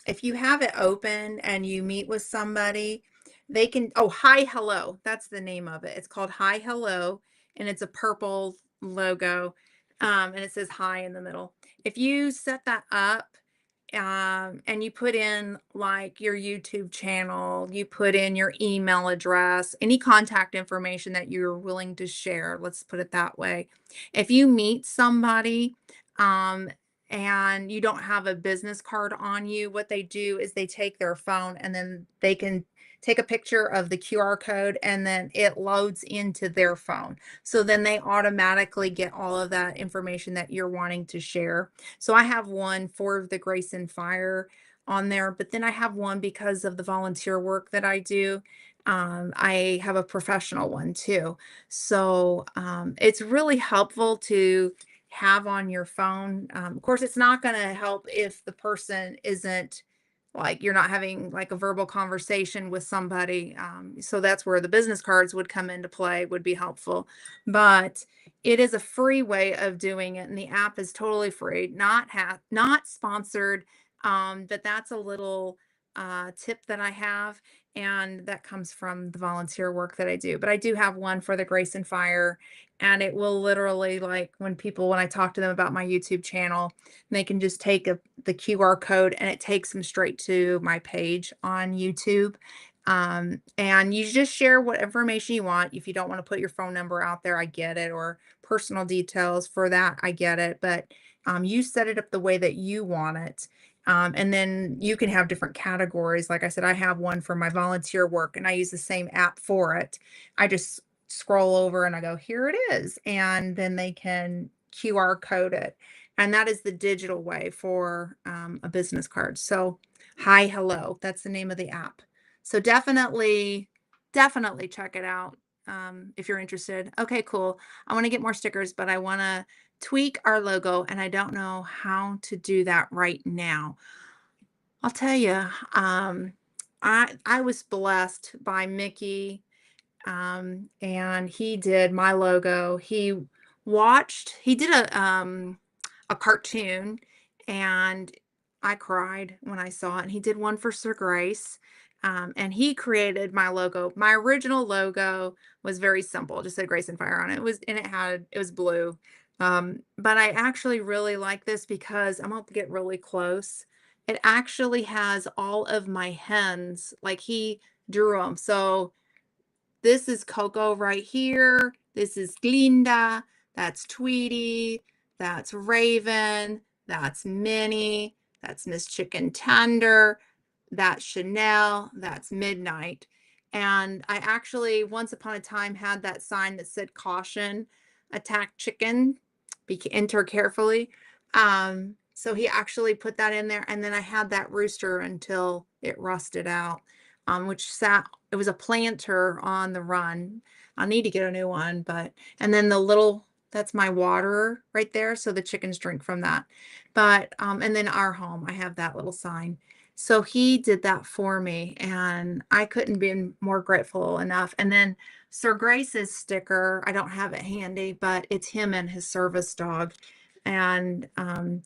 if you have it open and you meet with somebody, they can, oh, Hi Hello. That's the name of it. It's called Hi Hello, and it's a purple logo, and it says hi in the middle. If you set that up, and you put in like your YouTube channel, you put in your email address, any contact information that you're willing to share. Let's put it that way. If you meet somebody, um, and you don't have a business card on you, what they do is they take their phone and then they can take a picture of the QR code and then it loads into their phone. So then they automatically get all of that information that you're wanting to share. So I have one for the Grace and Fire on there, but then I have one because of the volunteer work that I do. I have a professional one too. So it's really helpful to have on your phone. Of course, it's not going to help if the person isn't, like, you're not having like a verbal conversation with somebody. So that's where the business cards would come into play, would be helpful. But it is a free way of doing it, and the app is totally free, not sponsored, but that's a little, tip that I have, and that comes from the volunteer work that I do. But I do have one for the Grace and Fire, and it will literally, like, when I talk to them about my YouTube channel, they can just take the QR code, and it takes them straight to my page on YouTube. And you just share what information you want. If you don't want to put your phone number out there, I get it, or personal details for that, I get it. But you set it up the way that you want it. And then you can have different categories. Like I said, I have one for my volunteer work and I use the same app for it. I just scroll over and I go, here it is. And then they can QR code it. And that is the digital way for a business card. So, Hi Hello, that's the name of the app. So definitely check it out if you're interested. Okay, cool. I want to get more stickers, but I want to tweak our logo, and I don't know how to do that right now. I'll tell you, I was blessed by Mickey, and he did my logo. He did a cartoon, and I cried when I saw it. And he did one for Sir Grace. And he created my logo. My original logo was very simple, just said Grace and Fire on it. It was blue. But I actually really like this because I'm gonna get really close. It actually has all of my hens, like he drew them. So this is Coco right here. This is Glinda. That's Tweety. That's Raven. That's Minnie. That's Miss Chicken Tender. That's Chanel. That's Midnight. And I actually, once upon a time, had that sign that said caution, attack chicken, enter carefully. So he actually put that in there, and then I had that rooster until it rusted out, which sat it was a planter on the run. I need to get a new one, but and then the little that's my waterer right there, so the chickens drink from that. But and then our home, I have that little sign. So he did that for me, and I couldn't be more grateful enough. And then Sir Grace's sticker, I don't have it handy, but it's him and his service dog. And I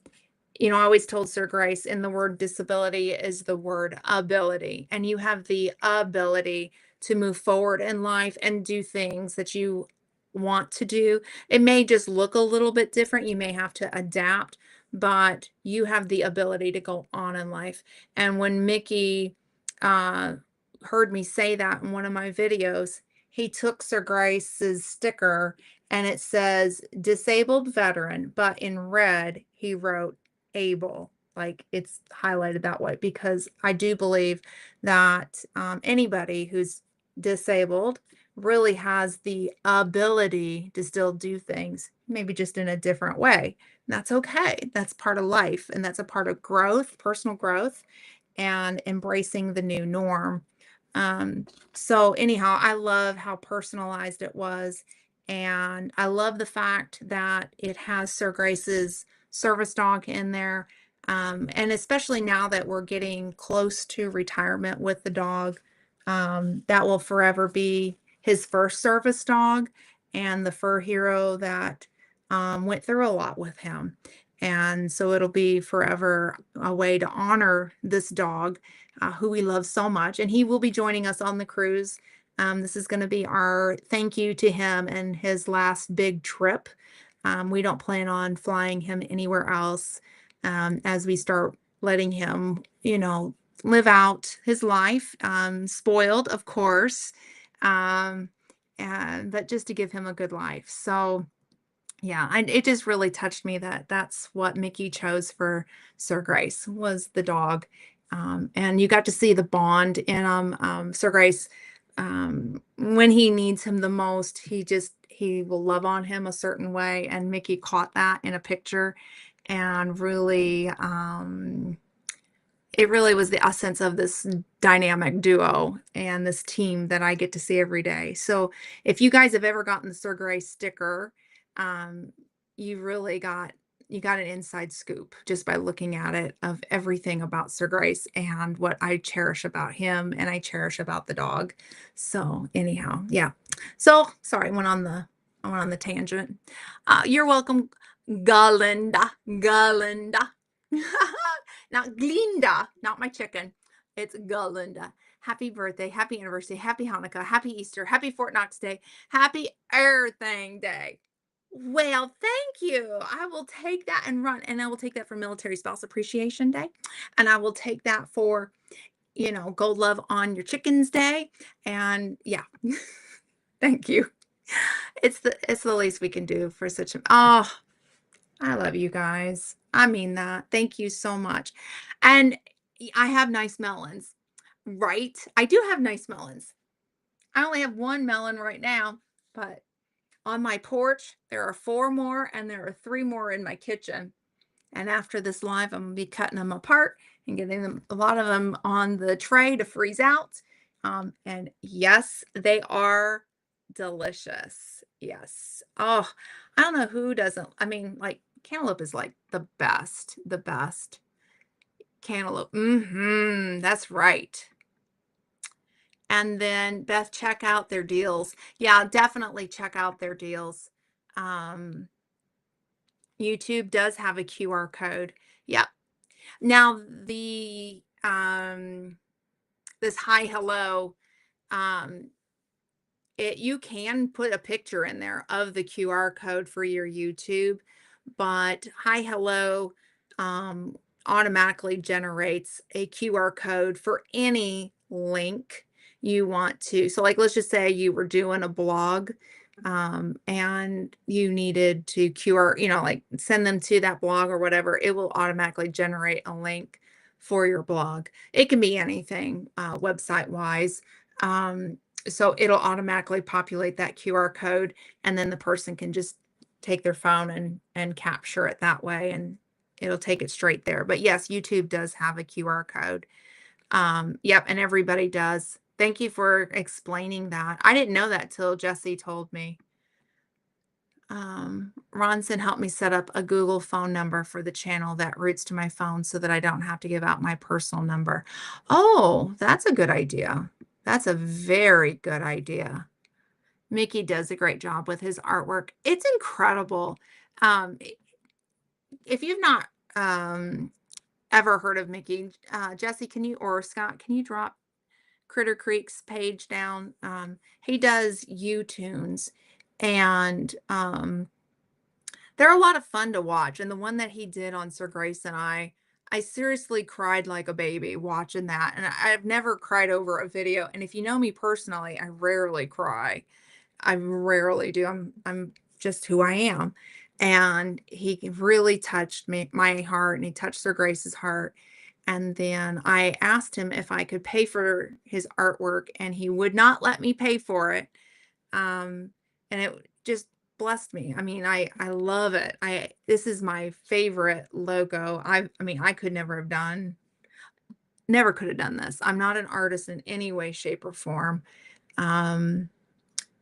always told Sir Grace in the word disability is the word ability, and you have the ability to move forward in life and do things that you want to do. It may just look a little bit different. You may have to adapt, but you have the ability to go on in life. And when Mickey uh, heard me say that in one of my videos, he took Sir Grace's sticker and it says disabled veteran, but in red, he wrote able. Like it's highlighted that way because I do believe that anybody who's disabled really has the ability to still do things, maybe just in a different way. And that's okay. That's part of life, and that's a part of growth, personal growth, and embracing the new norm. So anyhow, I love how personalized it was. And I love the fact that it has Sir Grace's service dog in there. And especially now that we're getting close to retirement with the dog, that will forever be his first service dog and the fur hero that went through a lot with him. And so it'll be forever a way to honor this dog who we love so much. And he will be joining us on the cruise. This is going to be our thank you to him and his last big trip. We don't plan on flying him anywhere else as we start letting him, live out his life, spoiled, of course, but just to give him a good life. So, yeah, it just really touched me that that's what Mickey chose for Sir Grace was the dog. And you got to see the bond in him. Sir Grace, when he needs him the most, he will love on him a certain way. And Mickey caught that in a picture and really, it really was the essence of this dynamic duo and this team that I get to see every day. So if you guys have ever gotten the Sir Grace sticker, um, you really got an inside scoop just by looking at it of everything about Sir Grace and what I cherish about him and I cherish about the dog. So anyhow, yeah. So sorry, I went on the tangent. You're welcome, Galinda. Galinda. Not Glinda, not my chicken. It's Galinda. Happy birthday, happy anniversary, happy Hanukkah, happy Easter, happy Fort Knox Day, happy Everything Day. Well, thank you. I will take that and run, and I will take that for Military Spouse Appreciation Day, and I will take that for, Gold Love on Your Chickens Day, and yeah, thank you. It's the least we can do for such a. Oh, I love you guys. I mean that. Thank you so much. And I have nice melons, right? I do have nice melons. I only have one melon right now, but on my porch, there are four more, and there are three more in my kitchen. And after this live, I'm gonna be cutting them apart and getting them a lot of them on the tray to freeze out. And yes, they are delicious. Yes. Oh, I don't know who doesn't. I mean, like cantaloupe is like the best, the best. Cantaloupe. That's right. And then Beth, check out their deals. Yeah, definitely check out their deals. Um, YouTube does have a QR code. Yeah. Now this hi hello, um, you can put a picture in there of the QR code for your YouTube, but hi hello automatically generates a QR code for any link you want to. So like let's just say you were doing a blog and you needed to QR, like send them to that blog or whatever, it will automatically generate a link for your blog. It can be anything website wise. So it'll automatically populate that QR code, and then the person can just take their phone and capture it that way, and it'll take it straight there. But yes, YouTube does have a QR code. Yep, and everybody does. Thank you for explaining that. I didn't know that till Jesse told me. Ronson helped me set up a Google phone number for the channel that routes to my phone so that I don't have to give out my personal number. Oh, that's a good idea. That's a very good idea. Mickey does a great job with his artwork. It's incredible. If you've not ever heard of Mickey, Jesse, can you, or Scott, can you drop Critter Creek's page down? He does U-tunes, and they're a lot of fun to watch. And the one that he did on Sir Grace and I seriously cried like a baby watching that. And I've never cried over a video. And if you know me personally, I rarely cry. I rarely do. I'm just who I am. And he really touched my heart, and he touched Sir Grace's heart. And then I asked him if I could pay for his artwork, and he would not let me pay for it. And it just blessed me. I mean, I love it. This is my favorite logo. I mean, I could never could have done this. I'm not an artist in any way, shape, or form.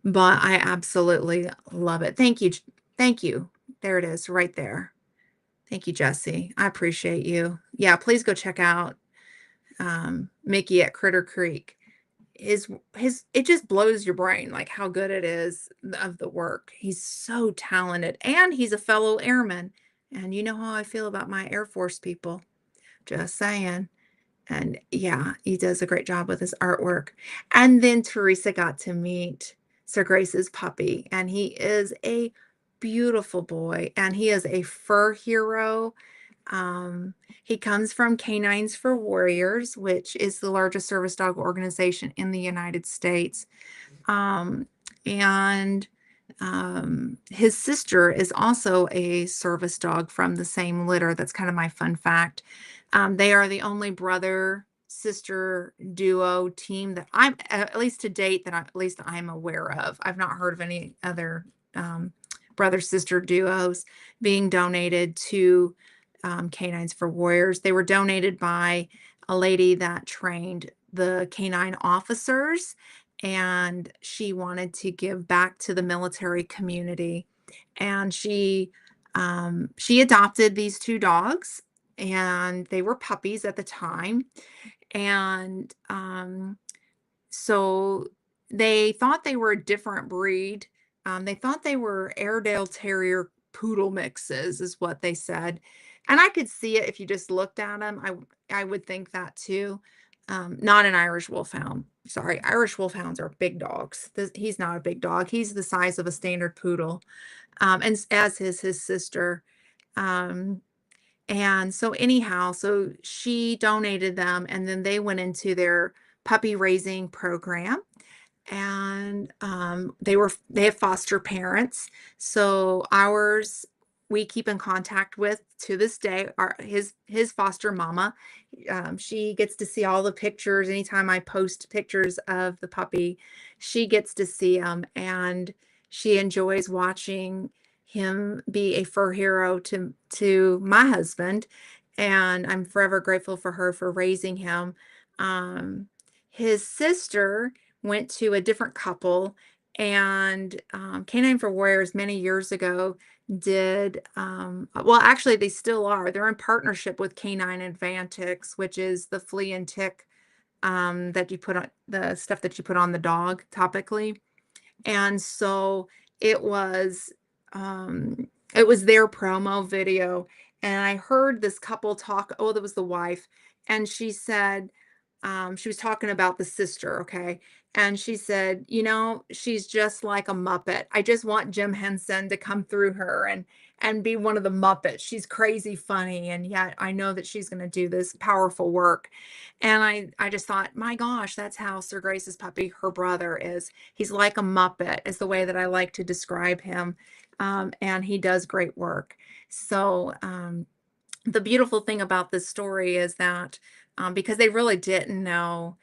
But I absolutely love it. Thank you. Thank you. There it is right there. Thank you, Jesse. I appreciate you. Yeah, please go check out Mickey at Critter Creek. It just blows your brain, like how good it is of the work. He's so talented, and he's a fellow airman. And you know how I feel about my Air Force people. Just saying. And yeah, he does a great job with his artwork. And then Teresa got to meet Sir Grace's puppy, and he is a beautiful boy, and he is a fur hero. He comes from Canines for Warriors, which is the largest service dog organization in the United States. And his sister is also a service dog from the same litter. That's kind of my fun fact. They are the only brother sister duo team that I'm, at least to date, at least I'm aware of. I've not heard of any other brother sister duos being donated to Canines for Warriors. They were donated by a lady that trained the canine officers, and she wanted to give back to the military community. And she adopted these two dogs, and they were puppies at the time. And so they thought they were a different breed. They thought they were Airedale Terrier poodle mixes, is what they said. And I could see it if you just looked at them. I would think that too. Not an Irish Wolfhound. Sorry, Irish Wolfhounds are big dogs. He's not a big dog. He's the size of a standard poodle, and as is his sister. And so anyhow, so she donated them, and then they went into their puppy raising program. And they have foster parents. So ours, we keep in contact with to this day. His foster mama, she gets to see all the pictures. Anytime I post pictures of the puppy, she gets to see them, and she enjoys watching him be a fur hero to my husband. And I'm forever grateful for her for raising him. His sister went to a different couple, and Canine for Warriors many years ago did, well, actually, they still are. They're in partnership with Canine Advantix, which is the flea and tick that you put on the stuff that you put on the dog topically. And so it was their promo video, and I heard this couple talk. Oh, that was the wife, and she said, she was talking about the sister, okay? And she said, she's just like a Muppet. I just want Jim Henson to come through her and be one of the Muppets. She's crazy funny, and yet I know that she's going to do this powerful work. And I just thought, my gosh, that's how Sir Grace's puppy, her brother, is. He's like a Muppet, is the way that I like to describe him. And he does great work. So the beautiful thing about this story is that because they really didn't know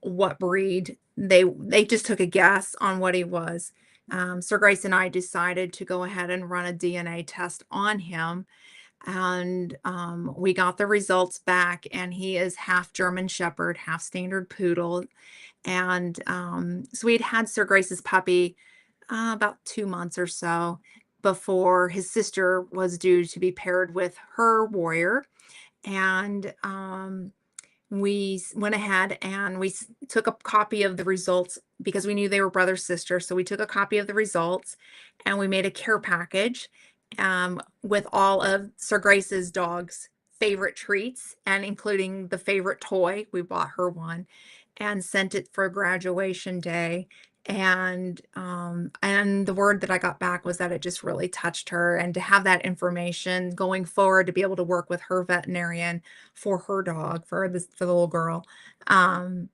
what breed, they just took a guess on what he was. Sir Grace and I decided to go ahead and run a DNA test on him. And we got the results back, and he is half German Shepherd, half Standard Poodle. And so we'd had Sir Grace's puppy about 2 months or so before his sister was due to be paired with her warrior. And went ahead and took a copy of the results because we knew they were brother sister. So we took a copy of the results and we made a care package with all of Sir Grace's dog's favorite treats and including the favorite toy. We bought her one and sent it for graduation day. And the word that I got back was that it just really touched her, and to have that information going forward to be able to work with her veterinarian for her dog, for the little girl, um,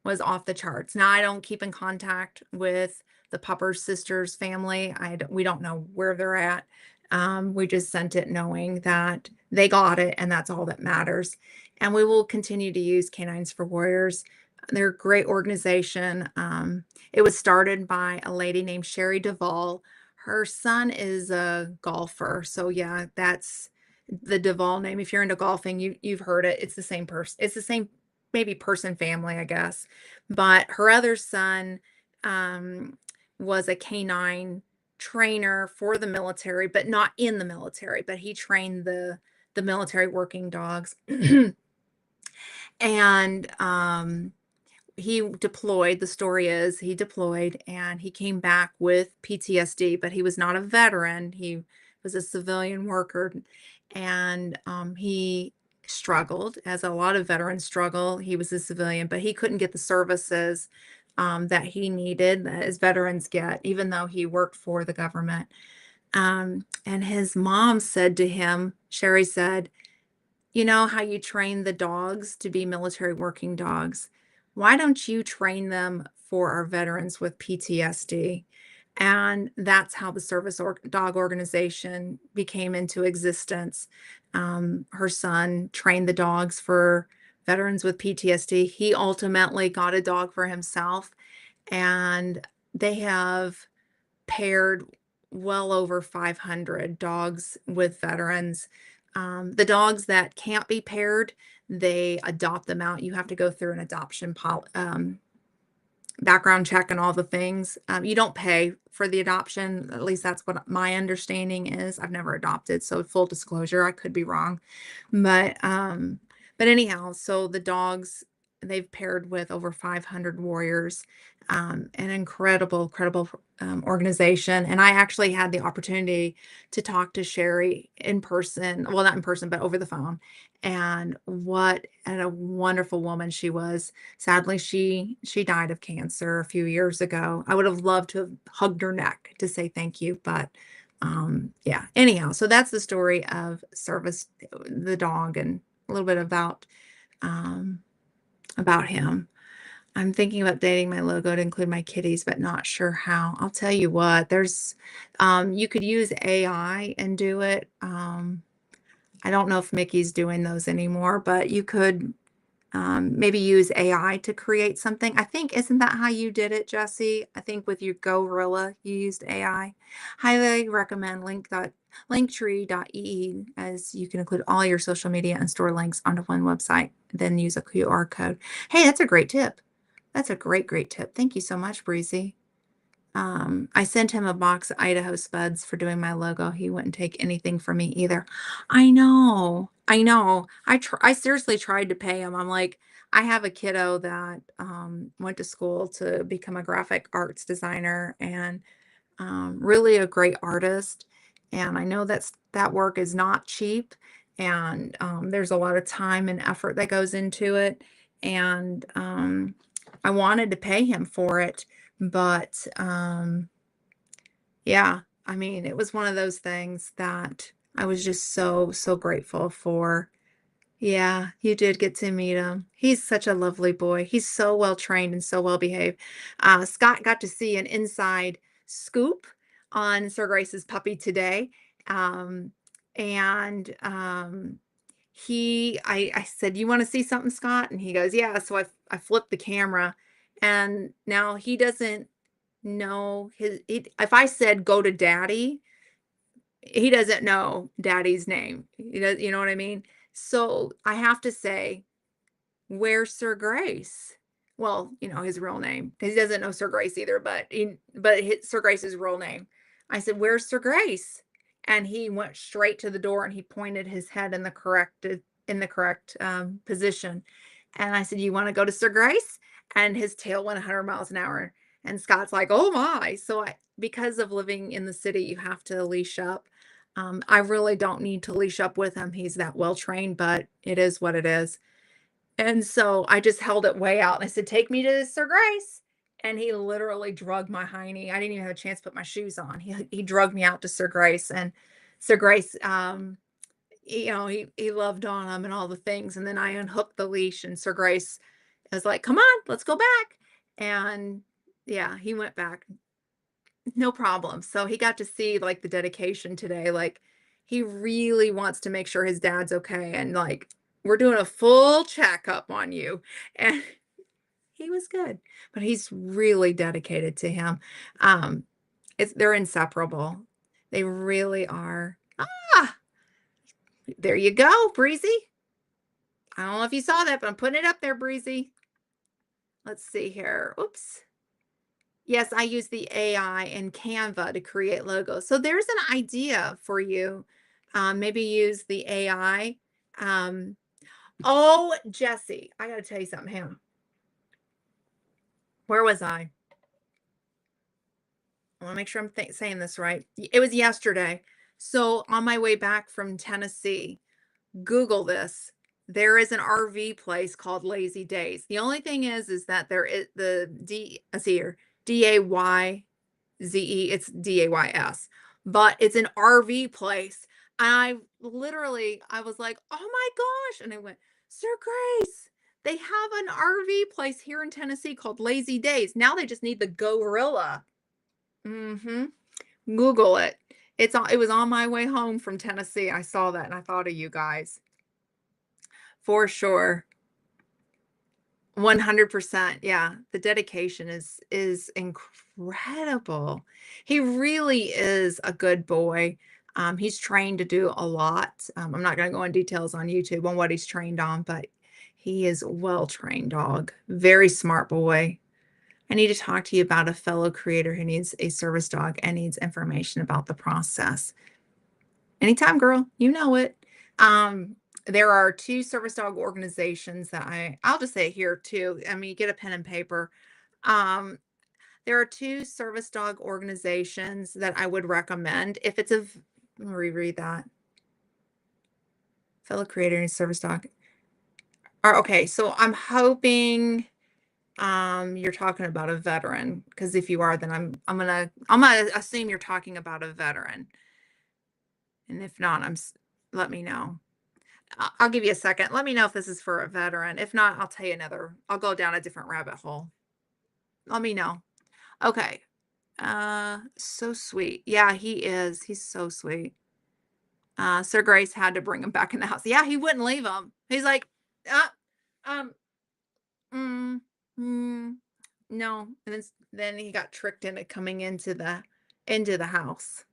was off the charts. Now I don't keep in contact with the Pupper's sister's family. We don't know where they're at. We just sent it knowing that they got it, and that's all that matters. And we will continue to use Canines for Warriors. They're a great organization. It was started by a lady named Sherry Duvall. Her son is a golfer, so yeah, that's the Duvall name. If you're into golfing, you've heard it. It's the same person. It's the same maybe person family, I guess. But her other son um, was a canine trainer for the military, but not in the military, but he trained the military working dogs. And he deployed. The story is he deployed and he came back with PTSD, but he was not a veteran. He was a civilian worker, and he struggled, as a lot of veterans struggle. He was a civilian, but he couldn't get the services that he needed, that as veterans get, even though he worked for the government. And his mom said to him, Sherry said, "You know how you train the dogs to be military working dogs? Why don't you train them for our veterans with PTSD?" And that's how the dog organization became into existence. Her son trained the dogs for veterans with PTSD. He ultimately got a dog for himself, and they have paired well over 500 dogs with veterans. The dogs that can't be paired, they adopt them out. You have to go through an adoption background check and all the things. You don't pay for the adoption. At least that's what my understanding is. I've never adopted, so full disclosure, I could be wrong. But anyhow, so the dogs, they've paired with over 500 warriors, an incredible organization. And I actually had the opportunity to talk to Sherry in person. Well, not in person, but over the phone. And what a wonderful woman she was. Sadly, she died of cancer a few years ago. I would have loved to have hugged her neck to say thank you, but yeah. Anyhow, so that's the story of Service the dog, and a little bit um about him. I'm thinking of updating my logo to include my kitties, but not sure how. I'll tell you what, there's you could use AI and do it. I don't know if Mickey's doing those anymore, but you could maybe use AI to create something. I think, isn't that how you did it, Jesse? I think with your Gorilla, you used AI. Highly recommend linktree.ee, as you can include all your social media and store links onto one website, then use a QR code. Hey, that's a great tip. That's a great tip. Thank you so much, Breezy. I sent him a box of Idaho Spuds for doing my logo. He wouldn't take anything from me either. I know. I know. I seriously tried to pay him. I'm like, I have a kiddo that went to school to become a graphic arts designer, and really a great artist. And I know that work is not cheap, and there's a lot of time and effort that goes into it. And I wanted to pay him for it, but yeah, I mean, it was one of those things that I was just so grateful for. Yeah, you did get to meet him. He's such a lovely boy. He's so well trained and so well behaved. Scott got to see an inside scoop on Sir Grace's puppy today. Um, and I said, "You want to see something, Scott?" And he goes, "Yeah." So I flipped the camera, and now he doesn't know if I said go to daddy, he doesn't know daddy's name. He does, you know what I mean? So I have to say, "Where's Sir Grace?" Well, his real name, 'cause he doesn't know Sir Grace either, but Sir Grace's real name. I said, "Where's Sir Grace?" And he went straight to the door and he pointed his head in the correct position. And I said, "You wanna go to Sir Grace?" And his tail went 100 miles an hour. And Scott's like, "Oh my." So because of living in the city, you have to leash up. I really don't need to leash up with him. He's that well trained, but it is what it is. And so I just held it way out and I said, "Take me to Sir Grace." And he literally drugged my hiney. I didn't even have a chance to put my shoes on. He drugged me out to Sir Grace, and Sir Grace, he loved on him and all the things. And then I unhooked the leash, and Sir Grace was like, "Come on, let's go back." And yeah, he went back, no problem. So he got to see like the dedication today. Like he really wants to make sure his dad's okay. And like, we're doing a full checkup on you. And he was good, but he's really dedicated to him. Um, they're inseparable. They really are. Ah, there you go, Breezy. I don't know if you saw that, but I'm putting it up there, Breezy. Let's see here. Oops. Yes, I use the AI and Canva to create logos. So there's an idea for you. Maybe use the AI. Um, oh, Jesse, I got to tell you something. Hang on. Where was I? I want to make sure I'm saying this right. It was yesterday. So on my way back from Tennessee, Google this. There is an RV place called Lazy Days. The only thing is that there is let's see here, DAYZE, it's DAYS, but it's an RV place. And I was like, "Oh my gosh." And I went, "Sir Grace, they have an RV place here in Tennessee called Lazy Days. Now they just need the gorilla." Mm-hmm. Google it. It was on my way home from Tennessee. I saw that and I thought of you guys. For sure. 100%. Yeah. The dedication is incredible. He really is a good boy. He's trained to do a lot. I'm not going to go in details on YouTube on what he's trained on, but he is a well-trained dog. Very smart boy. I need to talk to you about a fellow creator who needs a service dog and needs information about the process. Anytime, girl. You know it. There are two service dog organizations that I'll just say it here too. I mean, get a pen and paper. Um, there are two service dog organizations that I would recommend. If it's let me reread that. Fellow creator and service dog. Okay, so I'm hoping you're talking about a veteran, because if you are, then I'm gonna assume you're talking about a veteran. And if not, let me know. I'll give you a second. Let me know if this is for a veteran. If not, I'll tell you another. I'll go down a different rabbit hole. Let me know. Okay. So sweet. Yeah, he is. He's so sweet. Sir Grace had to bring him back in the house. Yeah, he wouldn't leave him. He's like, uh, um, mm, mm, no. And then he got tricked into coming into the house.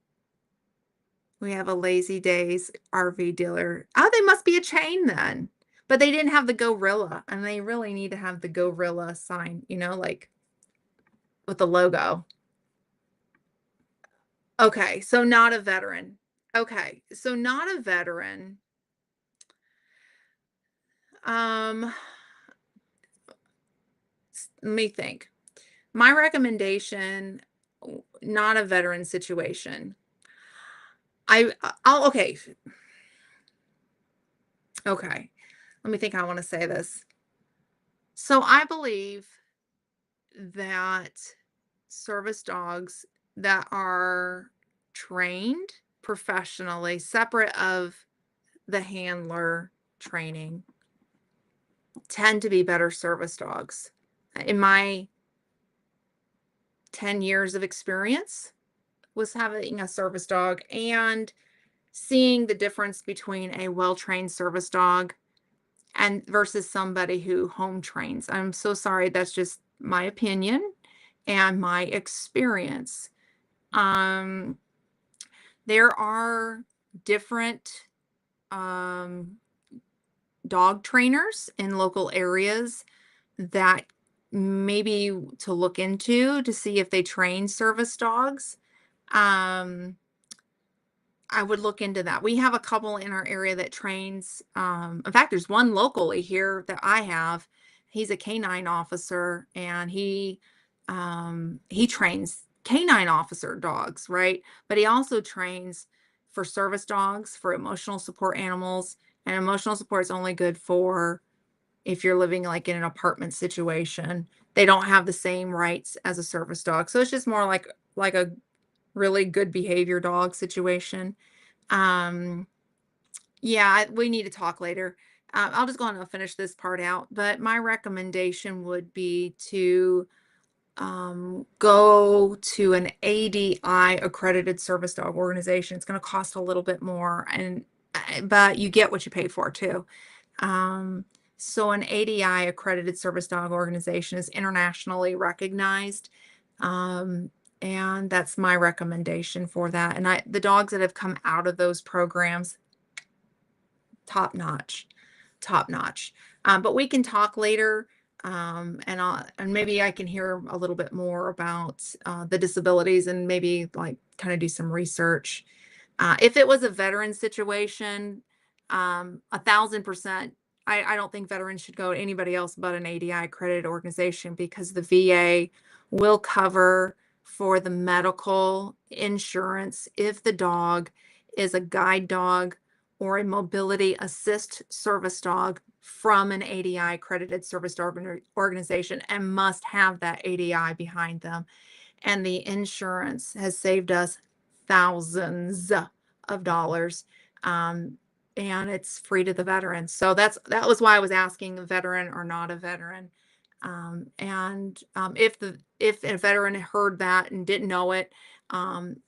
We have a Lazy Days RV dealer. Oh, they must be a chain then. But they didn't have the gorilla, and they really need to have the gorilla sign, like with the logo. Okay, so not a veteran. Okay, so not a veteran. Um, Let me think. My recommendation, not a veteran situation. Okay. Okay. Let me think how I want to say this. So I believe that service dogs that are trained professionally, separate of the handler training, tend to be better service dogs. In my 10 years of experience was having a service dog and seeing the difference between a well-trained service dog and versus somebody who home trains. I'm so sorry, that's just my opinion and my experience. Um, There are different um, dog trainers in local areas that maybe to look into to see if they train service dogs. Um, I would look into that. We have a couple in our area that trains. In fact, there's one locally here that I have. He's a canine officer, and he trains canine officer dogs, right? But he also trains for service dogs, for emotional support animals, and emotional support is only good for if you're living like in an apartment situation. They don't have the same rights as a service dog, so it's just more like a really good behavior dog situation. um, yeah, we need to talk later. I'll just go on and finish this part out. But my recommendation would be to go to an ADI accredited service dog organization. It's going to cost a little bit more, and but you get what you pay for too. Um, so an ADI accredited service dog organization is internationally recognized. Um, and that's my recommendation for that. And the dogs that have come out of those programs, top notch, top notch. But we can talk later, and maybe I can hear a little bit more about the disabilities and maybe like kind of do some research. If it was a veteran situation, 1,000%, I don't think veterans should go to anybody else but an ADI accredited organization because the VA will cover for the medical insurance if the dog is a guide dog or a mobility assist service dog from an ADI accredited service dog organization and must have that ADI behind them. And the insurance has saved us thousands of dollars. Um, and it's free to the veterans. So that was why I was asking a veteran or not a veteran. If a veteran heard that and didn't know it,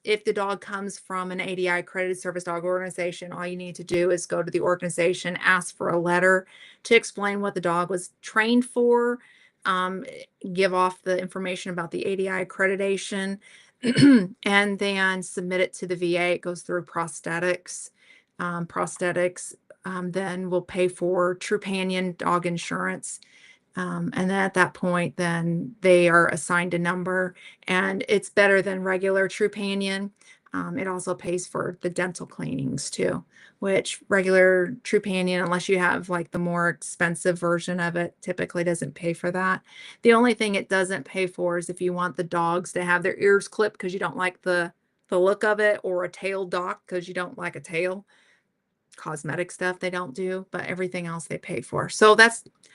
if the dog comes from an ADI accredited service dog organization, all you need to do is go to the organization, ask for a letter to explain what the dog was trained for, um, give off the information about the ADI accreditation, and then submit it to the VA. It goes through prosthetics. Prosthetics then will pay for Trupanion dog insurance. And then at that point, then they are assigned a number, and it's better than regular Trupanion. It also pays for the dental cleanings too, which regular Trupanion, unless you have like the more expensive version of it, typically doesn't pay for that. The only thing it doesn't pay for is if you want the dogs to have their ears clipped because you don't like the look of it, or a tail dock because you don't like a tail. Cosmetic stuff they don't do, but everything else they pay for. So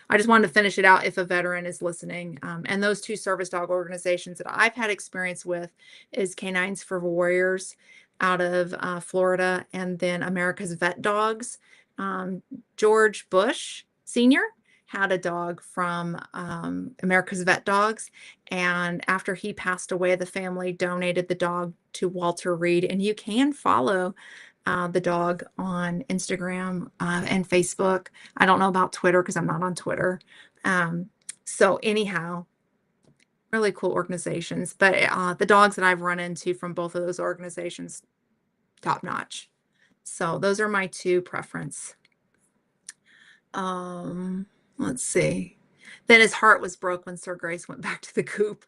I just wanted to finish it out if a veteran is listening. And those two service dog organizations that I've had experience with is Canines for Warriors out of Florida, and then America's Vet Dogs. George Bush Sr. had a dog from America's Vet Dogs, and after he passed away, the family donated the dog to Walter Reed, and you can follow the dog on Instagram and Facebook. I don't know about Twitter because I'm not on Twitter. So anyhow, really cool organizations. But the dogs that I've run into from both of those organizations, top notch. So those are my two preference. Let's see. Then his heart was broke when Sir Grace went back to the coop.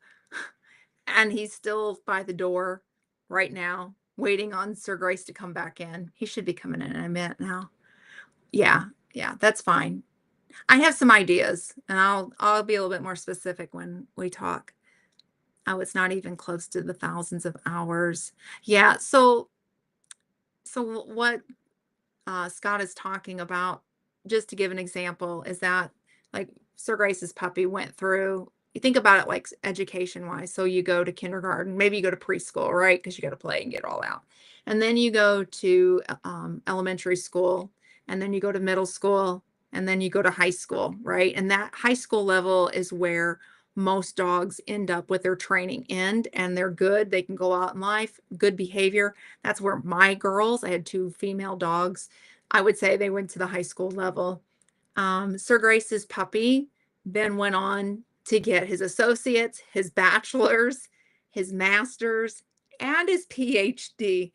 And he's still by the door right now, waiting on Sir Grace to come back in. He should be coming in a minute now. Yeah, that's fine. I have some ideas, and I'll be a little bit more specific when we talk. Oh, it's not even close to the thousands of hours. Yeah, so what Scott is talking about, just to give an example, is that like Sir Grace's puppy went through, you think about it like education wise. So you go to kindergarten, maybe you go to preschool, right? Because you got to play and get it all out. And then you go to elementary school, and then you go to middle school, and then you go to high school, right? And that high school level is where most dogs end up with their training end, and they're good. They can go out in life, good behavior. That's where my girls, I had two female dogs, I would say they went to the high school level. Sir Grace's puppy then went on to get his associates, his bachelor's, his master's, and his PhD.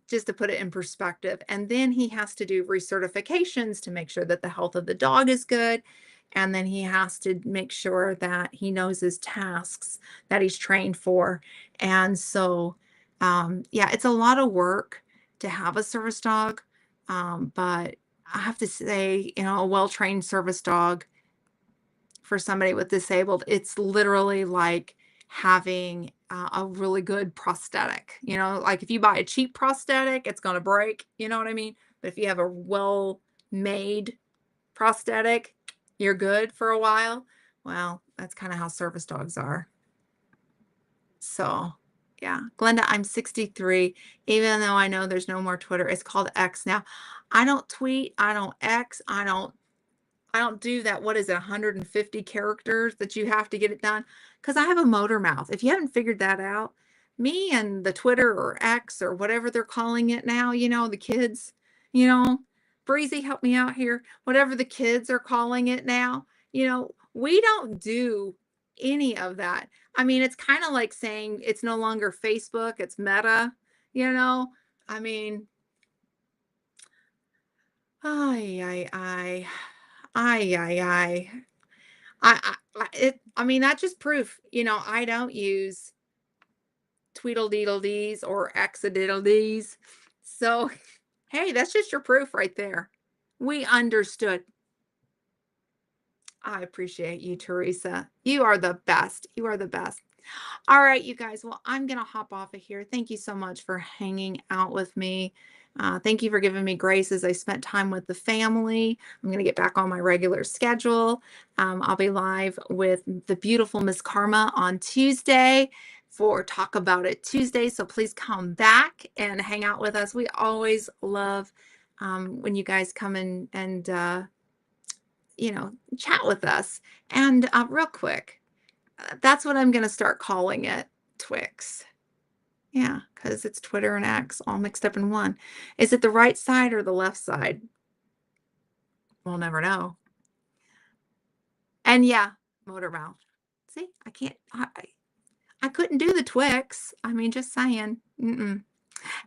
just to put it in perspective. And then he has to do recertifications to make sure that the health of the dog is good. And then he has to make sure that he knows his tasks that he's trained for. And so, yeah, it's a lot of work to have a service dog. But I have to say, a well-trained service dog for somebody with disabled, it's literally like having a really good prosthetic. Like if you buy a cheap prosthetic, it's going to break. You know what I mean? But if you have a well-made prosthetic, you're good for a while. Well, that's kind of how service dogs are. So, yeah. Glenda, I'm 63. Even though I know there's no more Twitter, it's called X now. I don't tweet. I don't X. I don't do that. What is it, 150 characters that you have to get it done? Because I have a motor mouth. If you haven't figured that out, me and the Twitter or X or whatever they're calling it now, the kids, you know, Breezy, help me out here. Whatever the kids are calling it now, we don't do any of that. I mean, it's kind of like saying it's no longer Facebook, it's Meta, you know? I mean, ay, ay, ay. Ay, ay, ay. I mean, that's just proof, I don't use Tweedledeedledees or Exadiddledees. So, hey, that's just your proof right there. We understood. I appreciate you, Teresa. You are the best. You are the best. All right, you guys. Well, I'm going to hop off of here. Thank you so much for hanging out with me. Thank you for giving me grace as I spent time with the family. I'm going to get back on my regular schedule. I'll be live with the beautiful Miss Karma on Tuesday for Talk About It Tuesday. So please come back and hang out with us. We always love when you guys come in and chat with us. And real quick, that's what I'm going to start calling it, Twix. Yeah, because it's Twitter and X all mixed up in one. Is it the right side or the left side? We'll never know. And yeah, motor mouth. See, I can't, I couldn't do the Twix. I mean, just saying.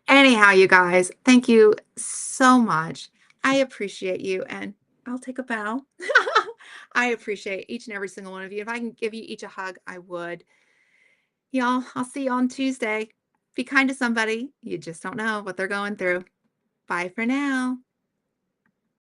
Anyhow, you guys, thank you so much. I appreciate you, and I'll take a bow. I appreciate each and every single one of you. If I can give you each a hug, I would. Y'all, I'll see you on Tuesday. Be kind to somebody. You just don't know what they're going through. Bye for now.